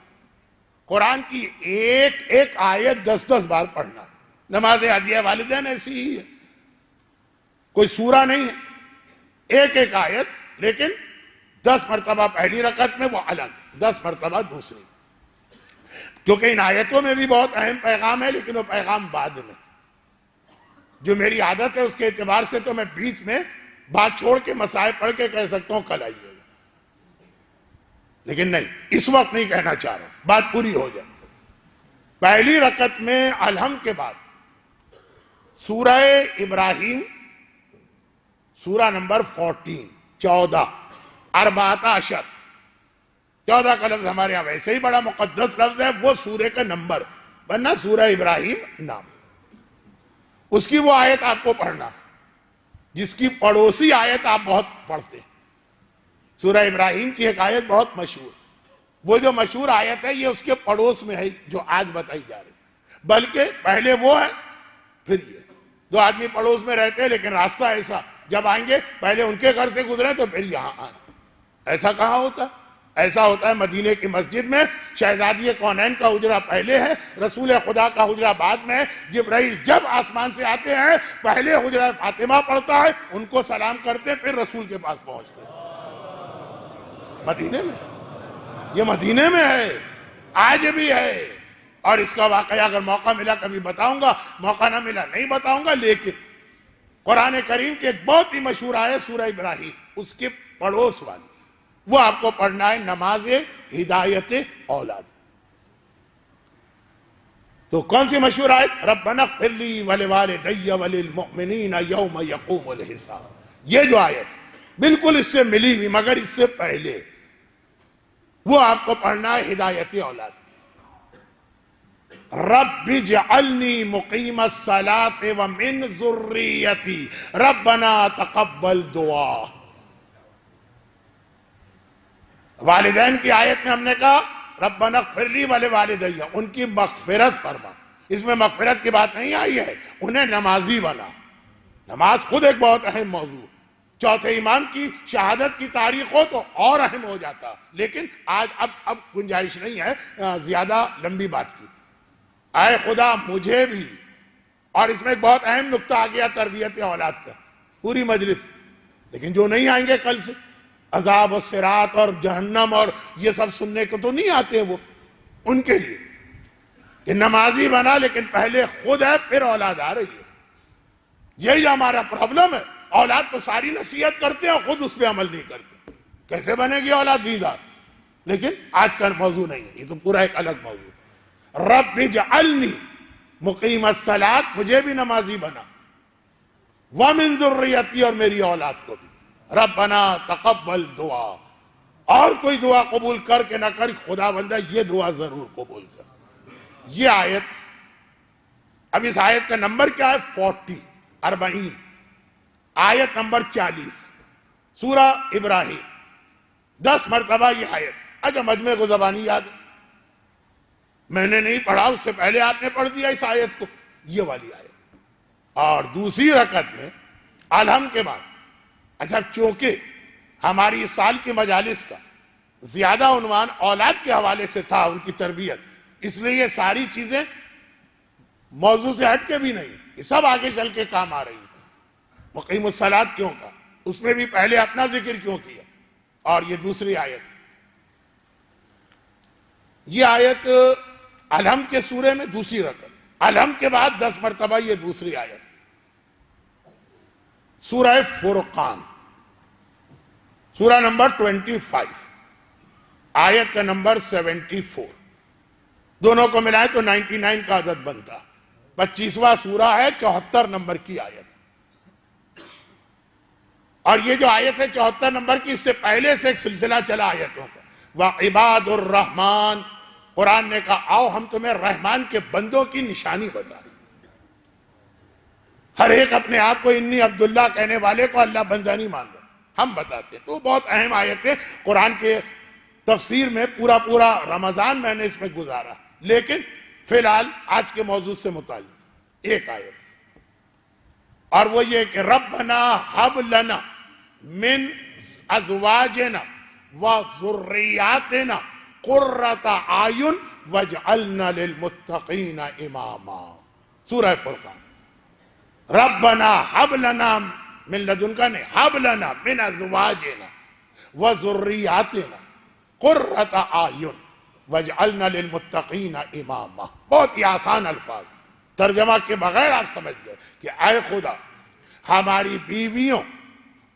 قرآن کی ایک آیت 10 بار پڑھنا۔ نماز ہدیہ والدین ایسی ہی ہے، کوئی سورہ نہیں ہے، ایک آیت، لیکن 10 مرتبہ پہلی رکعت میں وہ الگ، 10 مرتبہ دوسری، کیونکہ ان آیتوں میں بھی بہت اہم پیغام ہے، لیکن وہ پیغام بعد میں۔ جو میری عادت ہے اس کے اعتبار سے تو میں بیچ میں بات چھوڑ کے مسائل پڑھ کے کہہ سکتا ہوں کل آئیے گا، لیکن نہیں، اس وقت نہیں کہنا چاہ رہا ہوں، بات پوری ہو جائے۔ پہلی رکعت میں الحمد کے بعد سورہ ابراہیم، سورہ نمبر 14، 14، 14، 14 کا لفظ ہمارے یہاں ویسے ہی بڑا مقدس لفظ ہے، وہ سورہ کا نمبر، ورنہ سورہ ابراہیم نام، اس کی وہ آیت آپ کو پڑھنا، جس کی پڑوسی آیت آپ بہت پڑھتے ہیں۔ سورہ ابراہیم کی ایک آیت بہت مشہور، وہ جو مشہور آیت ہے یہ اس کے پڑوس میں ہے جو آج بتائی جا رہی، بلکہ پہلے وہ ہے پھر یہ۔ 2 آدمی پڑوس میں رہتے ہیں لیکن راستہ ایسا، جب آئیں گے پہلے ان کے گھر سے گزریں تو پھر یہاں آئیں۔ ایسا کہاں ہوتا؟ ایسا ہوتا ہے مدینے کی مسجد میں، شہزادی کونین کا حجرہ پہلے ہے، رسول خدا کا حجرہ بعد میں ہے۔ جبرائیل جب آسمان سے آتے ہیں پہلے حجرہ فاطمہ پڑھتا ہے، ان کو سلام کرتے، پھر رسول کے پاس پہنچتے ہیں۔ مدینے میں، یہ مدینے میں ہے، آج بھی ہے، اور اس کا واقعہ اگر موقع ملا کبھی بتاؤں گا، موقع نہ ملا نہیں بتاؤں گا، لیکن قرآن کریم کی ایک بہت ہی مشہور آیت سورہ ابراہیم، اس کے پڑوس والی، وہ آپ کو پڑھنا ہے، نماز ہدایت اولاد۔ تو کون سی مشہور آیت؟ ربنا اغفر لی ولوالدی وللمؤمنین یوم یقوم الحساب۔ یہ جو آیت بالکل اس سے ملی ہوئی، مگر اس سے پہلے وہ آپ کو پڑھنا ہے، ہدایت اولاد۔ رب اجعلنی مقیم الصلاۃ ومن ذریتی ربنا تقبل دعا۔ والدین کی آیت میں ہم نے کہا ربنا اغفر لی ولوالدی، ان کی مغفرت فرما، اس میں مغفرت کی بات نہیں آئی ہے، انہیں نمازی بنا۔ نماز خود ایک بہت اہم موضوع، چوتھے امام کی شہادت کی تاریخ ہو تو اور اہم ہو جاتا، لیکن آج اب گنجائش نہیں ہے زیادہ لمبی بات کی۔ اے خدا مجھے بھی، اور اس میں ایک بہت اہم نقطہ آ گیا تربیت اولاد کا، پوری مجلس، لیکن جو نہیں آئیں گے کل سے، عذاب و صراط اور جہنم اور یہ سب سننے کو تو نہیں آتے، وہ ان کے لیے کہ نمازی بنا، لیکن پہلے خود ہے پھر اولاد آ رہی ہے۔ یہی ہمارا پرابلم ہے، اولاد کو ساری نصیحت کرتے ہیں اور خود اس پہ عمل نہیں کرتے۔ کیسے بنے گی اولاد دیندار؟ لیکن آج کا موضوع نہیں ہے، یہ تو پورا ایک الگ موضوع۔ رب اجعلنی مقیم الصلاۃ، مجھے بھی نمازی بنا، ومن ذریتی، اور میری اولاد کو بھی، ربنا تقبل دعا، اور کوئی دعا قبول کر کے نہ کر، خدا بندہ یہ دعا ضرور قبول کر۔ یہ آیت، اب اس آیت کا نمبر کیا ہے؟ 40، آیت نمبر 40، سورہ ابراہیم، 10 مرتبہ یہ آیت۔ اچھا مجمع کو زبانی یاد ہے، میں نے نہیں پڑھا، اس سے پہلے آپ نے پڑھ دیا اس آیت کو، یہ والی آیت۔ اور دوسری رکعت میں الحمد کے بعد، اچھا چونکہ ہماری اس سال کی مجالس کا زیادہ عنوان اولاد کے حوالے سے تھا، ان کی تربیت، اس لیے یہ ساری چیزیں موضوع سے ہٹ کے بھی نہیں، یہ سب آگے چل کے کام آ رہی ہیں۔ مقیم الصلاۃ کیوں کہا، اس میں بھی پہلے اپنا ذکر کیوں کیا؟ اور یہ دوسری آیت، یہ آیت الحمد کے سورے میں دوسری رقم، الحمد کے بعد 10 مرتبہ یہ دوسری آیت، سورہ فرقان، سورہ نمبر 25، آیت کا نمبر 74، دونوں کو ملائے تو 99 کا عدد بنتا، 25واں سورہ ہے، 74 نمبر کی آیت۔ اور یہ جو آیت ہے 74 نمبر کی، اس سے پہلے سے ایک سلسلہ چلا آیتوں کا، وَعِبَادُ الرحمن، قرآن نے کہا آؤ ہم تمہیں رحمان کے بندوں کی نشانی بتا رہے ہیں۔ ہر ایک اپنے آپ کو انی عبداللہ کہنے والے کو اللہ بندہ نہیں مان رہا، ہم بتاتے ہیں۔ تو بہت اہم آیتیں قرآن کے تفسیر میں پورا رمضان میں نے اس میں گزارا، لیکن فی الحال آج کے موضوع سے متعلق ایک آیت، اور وہ یہ کہ ربنا ہب لنا من ازواجنا وذریاتنا قرۃ اعین واجعلنا للمتقین اماما، سورہ فرقان۔ ربنا ہب لنا من لدنکا نہیں، ہب لنا من ازواجنا وذریاتنا قرۃ اعین واجعلنا للمتقین اماما۔ بہت ہی آسان الفاظ، ترجمہ کے بغیر آپ سمجھ گئے کہ اے خدا ہماری بیویوں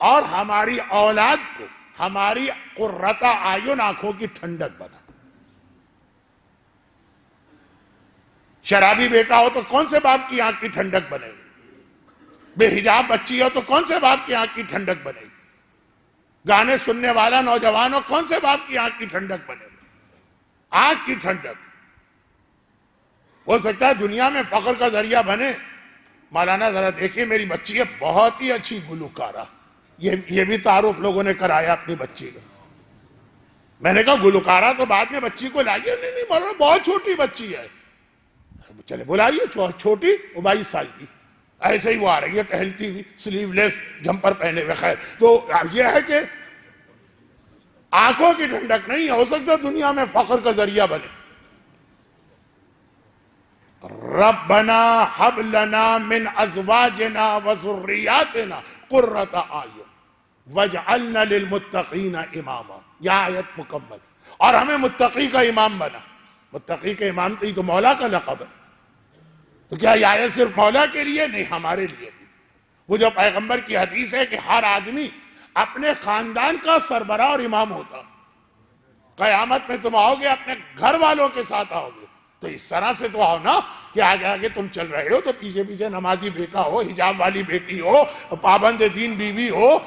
اور ہماری اولاد کو ہماری قرۃ اعین، آنکھوں کی ٹھنڈک بنا۔ شرابی بیٹا ہو تو کون سے باپ کی آنکھ کی ٹھنڈک بنے گی؟ بے حجاب بچی ہو تو کون سے باپ کی آنکھ کی ٹھنڈک بنے گی؟ گانے سننے والا نوجوان ہو، کون سے باپ کی آنکھ کی ٹھنڈک بنے گی؟ آنکھ کی ٹھنڈک۔ ہو سکتا ہے دنیا میں فخر کا ذریعہ بنے، مولانا ذرا دیکھیں میری بچی ہے بہت ہی اچھی گلوکارہ، یہ بھی تعارف لوگوں نے کرایا اپنی بچی کا۔ میں نے کہا گلوکارہ تو بعد میں بچی کو لائیے، نہیں مولانا بہت چھوٹی بچی ہے، چلے بلائیے، چھوٹی، وہ 22 سال کی، ایسے ہی وہ آ رہی ہے ٹہلتی ہوئی، سلیو لیس جمپر پہنے ہوئے۔ خیر، تو یہ ہے کہ آنکھوں کی ٹھنڈک نہیں ہے، ہو سکتا ہے دنیا میں فخر کا ذریعہ بنے۔ ربنا ہب لنا من ازواجنا وذریاتنا قرۃ اعین واجعلنا للمتقین اماما، یہ آیت مکمل۔ اور ہمیں متقی کا امام بنا۔ متقی کا امام تو مولا کا لقب ہے، تو کیا یہ آیت صرف مولا کے لیے؟ نہیں، ہمارے لیے بھی۔ وہ جو پیغمبر کی حدیث ہے کہ ہر آدمی اپنے خاندان کا سربراہ اور امام ہوتا، قیامت میں تم آؤ گے اپنے گھر والوں کے ساتھ آؤ گے، تو اس طرح سے تو آؤ نا کہ آگے آگے تم چل رہے ہو تو پیچھے پیچھے نمازی بیٹا ہو، حجاب والی بیٹی ہو، پابند دین بیوی ہو،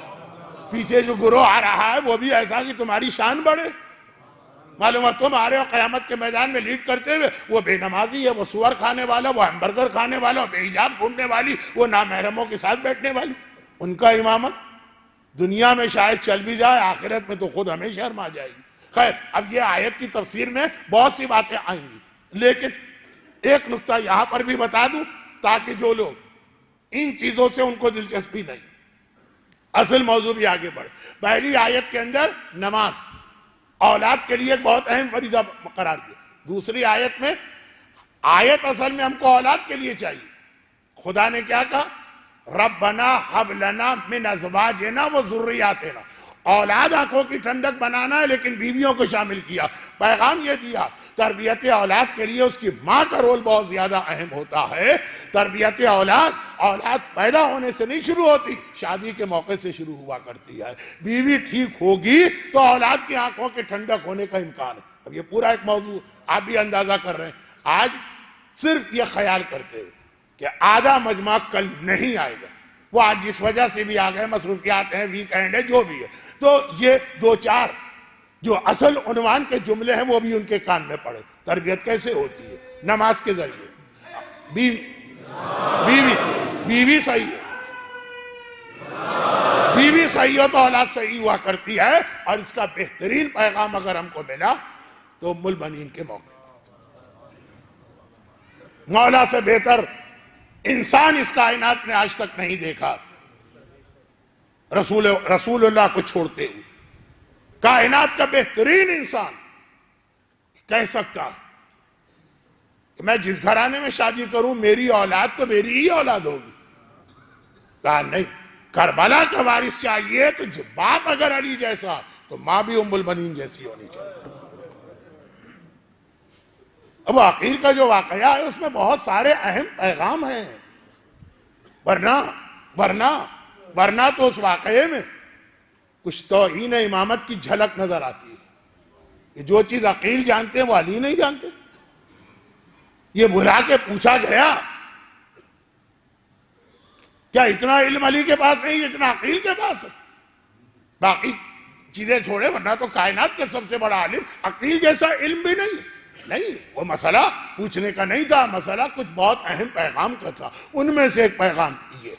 پیچھے جو گروہ آ رہا ہے وہ بھی ایسا کہ تمہاری شان بڑھے۔ معلوم ہے تم آ رہے ہو قیامت کے میدان میں لیڈ کرتے ہوئے، وہ بے نمازی ہے، وہ سور کھانے والا، وہ ہمبرگر کھانے والا، وہ بے حجاب گھومنے والی، وہ نامحرموں کے ساتھ بیٹھنے والی، ان کا امامت دنیا میں شاید چل بھی جائے، آخرت میں تو خود ہمیں شرم آ جائے گی۔ خیر، اب یہ آیت کی تفسیر میں بہت سی باتیں آئیں گی، لیکن ایک نقطہ یہاں پر بھی بتا دوں تاکہ جو لوگ ان چیزوں سے ان کو دلچسپی نہیں، اصل موضوع بھی آگے بڑھے۔ پہلی آیت کے اندر نماز اولاد کے لیے ایک بہت اہم فریضہ قرار دیا۔ دوسری آیت میں آیت اصل میں ہم کو اولاد کے لیے چاہیے۔ خدا نے کیا کہا؟ ربنا ہب لنا من ازواجنا وذریاتنا، اولاد آنکھوں کی ٹھنڈک بنانا ہے، لیکن بیویوں کو شامل کیا۔ پیغام یہ دیا تربیت اولاد کے لیے اس کی ماں کا رول بہت زیادہ اہم ہوتا ہے۔ تربیت اولاد پیدا ہونے سے نہیں شروع ہوتی، شادی کے موقع سے شروع ہوا کرتی ہے۔ بیوی ٹھیک ہوگی تو اولاد کی آنکھوں کے ٹھنڈک ہونے کا امکان ہے۔ اب یہ پورا ایک موضوع آپ بھی اندازہ کر رہے ہیں۔ آج صرف یہ خیال کرتے ہوئے کہ آدھا مجمع کل نہیں آئے گا، وہ آج جس وجہ سے بھی آ گئے، مصروفیات ہیں، ویکینڈ ہے، جو بھی ہے، تو یہ دو چار جو اصل عنوان کے جملے ہیں وہ بھی ان کے کان میں پڑے۔ تربیت کیسے ہوتی ہے؟ نماز کے ذریعے۔ بیوی صحیح ہے، بیوی صحیح ہو تو اولاد صحیح ہوا کرتی ہے، اور اس کا بہترین پیغام اگر ہم کو ملا تو ام البنین کے موقع، مولا سے بہتر انسان اس کائنات میں آج تک نہیں دیکھا، رسول اللہ کو چھوڑتے ہوئے۔ کائنات کا بہترین انسان کہہ سکتا کہ میں جس گھرانے میں شادی کروں میری اولاد تو میری ہی اولاد ہوگی. کہا نہیں، کربلا کا وارث چاہیے تو باپ اگر علی جیسا تو ماں بھی ام البنین جیسی ہونی چاہیے. اب عقیل کا جو واقعہ ہے اس میں بہت سارے اہم پیغام ہیں. ورنہ تو اس واقعے میں کچھ توہین امامت کی جھلک نظر آتی ہے کہ جو چیز عقیل جانتے ہیں وہ علی نہیں جانتے. یہ بلا کے پوچھا گیا کیا اتنا علم علی کے پاس نہیں اتنا عقیل کے پاس ہے؟ باقی چیزیں چھوڑے، ورنہ تو کائنات کے سب سے بڑا عالم عقیل جیسا علم بھی نہیں. وہ مسئلہ پوچھنے کا نہیں تھا، مسئلہ کچھ بہت اہم پیغام کا تھا. ان میں سے ایک پیغام یہ: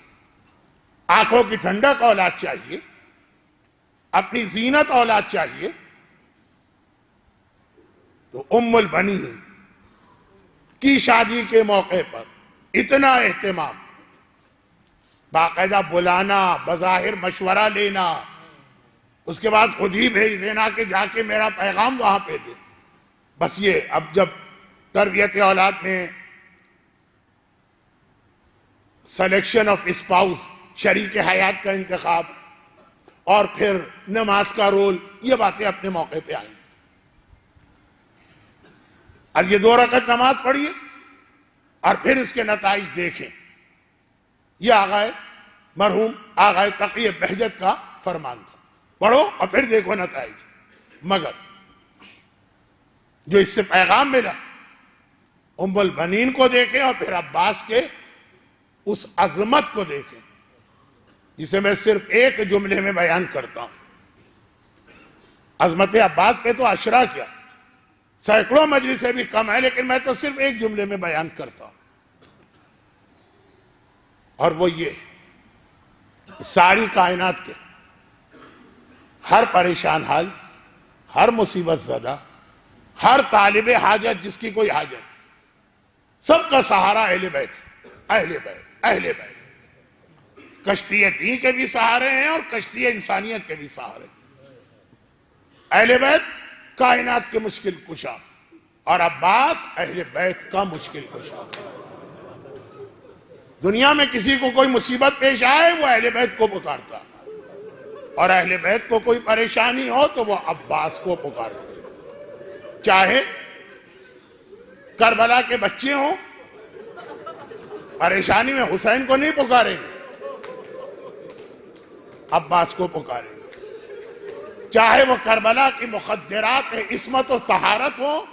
آنکھوں کی ٹھنڈک اولاد چاہیے، اپنی زینت اولاد چاہیے. تو ام البنین کی شادی کے موقع پر اتنا اہتمام، باقاعدہ بلانا، بظاہر مشورہ لینا، اس کے بعد خود ہی بھیج دینا کہ جا کے میرا پیغام وہاں پہ دے. بس یہ اب جب تربیت اولاد میں سلیکشن آف اسپاؤس، شریک حیات کا انتخاب، اور پھر نماز کا رول، یہ باتیں اپنے موقع پہ آئیں. اب یہ 2 رکعت نماز پڑھیے اور پھر اس کے نتائج دیکھیں. یہ مرحوم آغائے تقی بہجت کا فرمان تھا، پڑھو اور پھر دیکھو نتائج. مگر جو اس سے پیغام ملا، ام البنین کو دیکھیں اور پھر عباس کے اس عظمت کو دیکھیں جسے میں صرف ایک جملے میں بیان کرتا ہوں. عظمت عباس پہ تو اشرا کیا، سینکڑوں مجلسیں بھی کم ہے، لیکن میں تو صرف ایک جملے میں بیان کرتا ہوں. اور وہ یہ: ساری کائنات کے ہر پریشان حال، ہر مصیبت زدہ، ہر طالب حاجت جس کی کوئی حاجت، سب کا سہارا اہل بیت. کشتی تین کے بھی سہارے ہیں اور کشتی انسانیت کے بھی سہارے. اہل بیت کائنات کے مشکل کشا، اور عباس اہل بیت کا مشکل کشا. دنیا میں کسی کو کوئی مصیبت پیش آئے وہ اہل بیت کو پکارتا، اور اہل بیت کو کوئی پریشانی ہو تو وہ عباس کو پکارتا. چاہے کربلا کے بچے ہوں، پریشانی میں حسین کو نہیں پکاریں گے، عباس کو پکاریں گے. چاہے وہ کربلا کی مخدرات عصمت و طہارت ہو،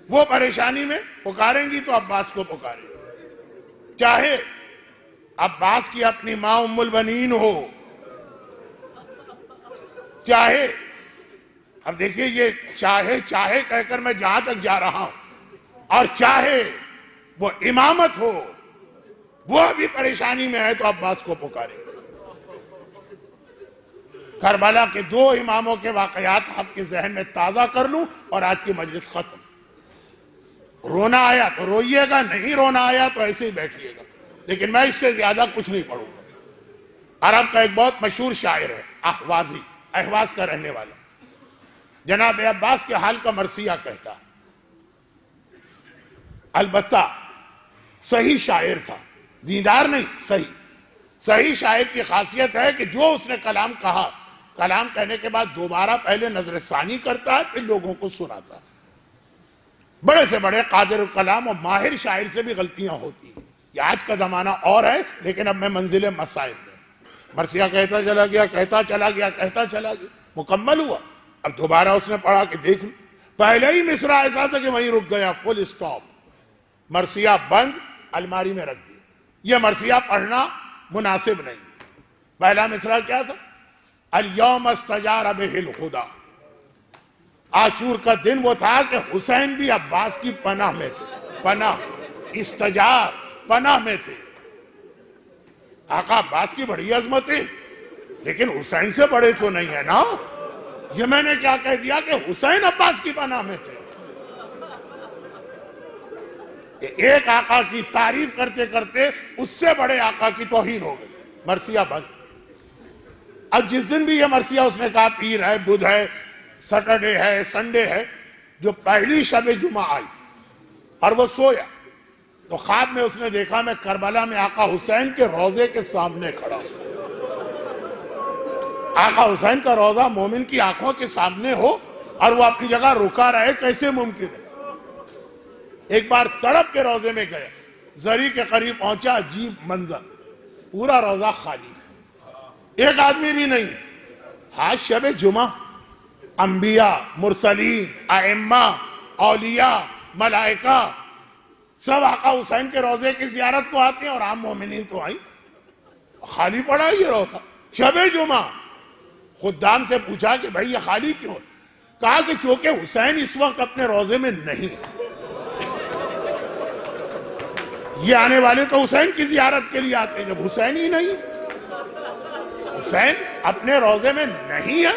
وہ پریشانی میں پکاریں گی تو عباس کو پکاریں گے. چاہے عباس کی اپنی ماں ام البنین ہو، چاہے، اب دیکھیے یہ چاہے کہہ کر میں جہاں تک جا رہا ہوں، اور چاہے وہ امامت ہو، وہ بھی پریشانی میں ہے تو عباس کو پکارے. کربلا کے 2 اماموں کے واقعات آپ کے ذہن میں تازہ کر لوں اور آج کی مجلس ختم. رونا آیا تو روئیے گا، نہیں رونا آیا تو ایسے ہی بیٹھیے گا، لیکن میں اس سے زیادہ کچھ نہیں پڑھوں گا. عرب کا ایک بہت مشہور شاعر ہے، احوازی، احواز کا رہنے والا، جناب عباس کے حال کا مرثیہ کہتا. البتہ صحیح شاعر تھا، دیندار نہیں، صحیح شاعر کی خاصیت ہے کہ جو اس نے کلام کہا، کلام کہنے کے بعد دوبارہ پہلے نظر ثانی کرتا ہے، پھر لوگوں کو سناتا ہے. بڑے سے بڑے قادر کلام اور ماہر شاعر سے بھی غلطیاں ہوتی ہیں. یہ آج کا زمانہ اور ہے، لیکن اب میں منزل مسائل میں، مرثیہ کہتا چلا گیا، مکمل ہوا. اب دوبارہ اس نے پڑھا کہ دیکھ لوں، پہلے ہی مصرع ایسا تھا کہ وہیں رک گیا، فل اسٹاپ، مرثیہ بند، الماری میں رکھ دیا. یہ مرثیہ پڑھنا مناسب نہیں. پہلا مصرع کیا تھا؟ الیوم استجار بہ الخدا. عاشور کا دن وہ تھا کہ حسین بھی عباس کی پناہ میں تھے، استجار، پناہ میں تھے. آقا عباس کی بڑی عظمت ہے، لیکن حسین سے بڑے تو نہیں ہے نا. یہ میں نے کیا کہہ دیا کہ حسین عباس کی پناہ میں تھے. ایک آقا کی تعریف کرتے کرتے اس سے بڑے آقا کی توہین ہو گئی. مرثیہ بند. اب جس دن بھی یہ مرثیہ اس نے کہا، پیر ہے، بدھ ہے، سیٹرڈے ہے، سنڈے ہے، جو پہلی شب جمعہ آئی اور وہ سویا تو خواب میں اس نے دیکھا میں کربلا میں آقا حسین کے روضے کے سامنے کھڑا ہوں۔ آقا حسین کا روضہ مومن کی آنکھوں کے سامنے ہو اور وہ اپنی جگہ رکا رہے، کیسے ممکن ہے؟ ایک بار تڑپ کے روضے میں گئے، زری کے قریب پہنچا، عجیب منظر، پورا روضہ خالی، ایک آدمی بھی نہیں۔ آج شب جمعہ، انبیاء، مرسلین، ائمہ، اولیاء، ملائکہ سب آقا حسین کے روضے کی زیارت کو آتے ہیں، اور عام مومنین تو آئی، خالی پڑا یہ روضہ شب جمعہ۔ خدام سے پوچھا کہ بھائی یہ خالی کیوں؟ کہا کہ چونکہ حسین اس وقت اپنے روضے میں نہیں، یہ آنے والے تو حسین کی زیارت کے لیے آتے ہیں، جب حسین ہی نہیں، حسین اپنے روضے میں نہیں ہے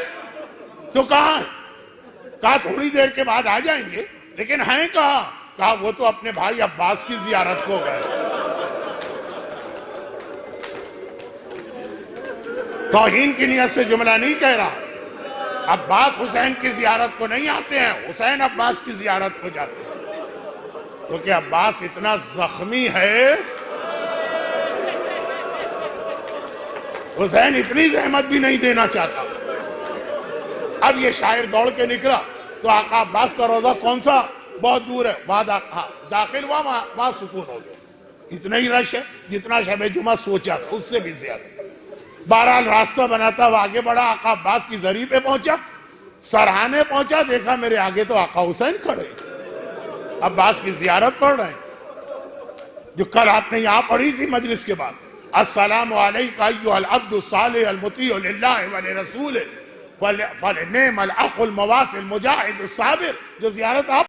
تو کہاں ہے؟ کہا تھوڑی دیر کے بعد آ جائیں گے، لیکن ہیں کہاں؟ کہا وہ تو اپنے بھائی عباس کی زیارت کو گئے۔ توہین کی نیت سے جملہ نہیں کہہ رہا، عباس حسین کی زیارت کو نہیں آتے ہیں، حسین عباس کی زیارت کو جاتے ہیں، کیونکہ عباس اتنا زخمی ہے، حسین اتنی زحمت بھی نہیں دینا چاہتا۔ اب یہ شاعر دوڑ کے نکلا تو آقا عباس کا روضہ کون سا؟ بہت دور ہے، وہاں داخل ہوا، وہاں سکون ہو گیا۔ اتنا ہی رش ہے جتنا شب جمعہ سوچا تھا، اس سے بھی زیادہ۔ بہرحال راستہ بناتا وہ آگے بڑھا، آقا عباس کی زری پہ پہنچا، سرہانے پہنچا، دیکھا میرے آگے تو آقا حسین کھڑے، عباس کی زیارت پڑھ رہے ہیں، جو کل آپ نے یہاں پڑھی تھی مجلس کے بعد، السلام علیکہ ایھا العبد الصالح المطیع للہ ولرسولہ فنعم الاخ المواصل المجاہد الصابر، جو زیارت آپ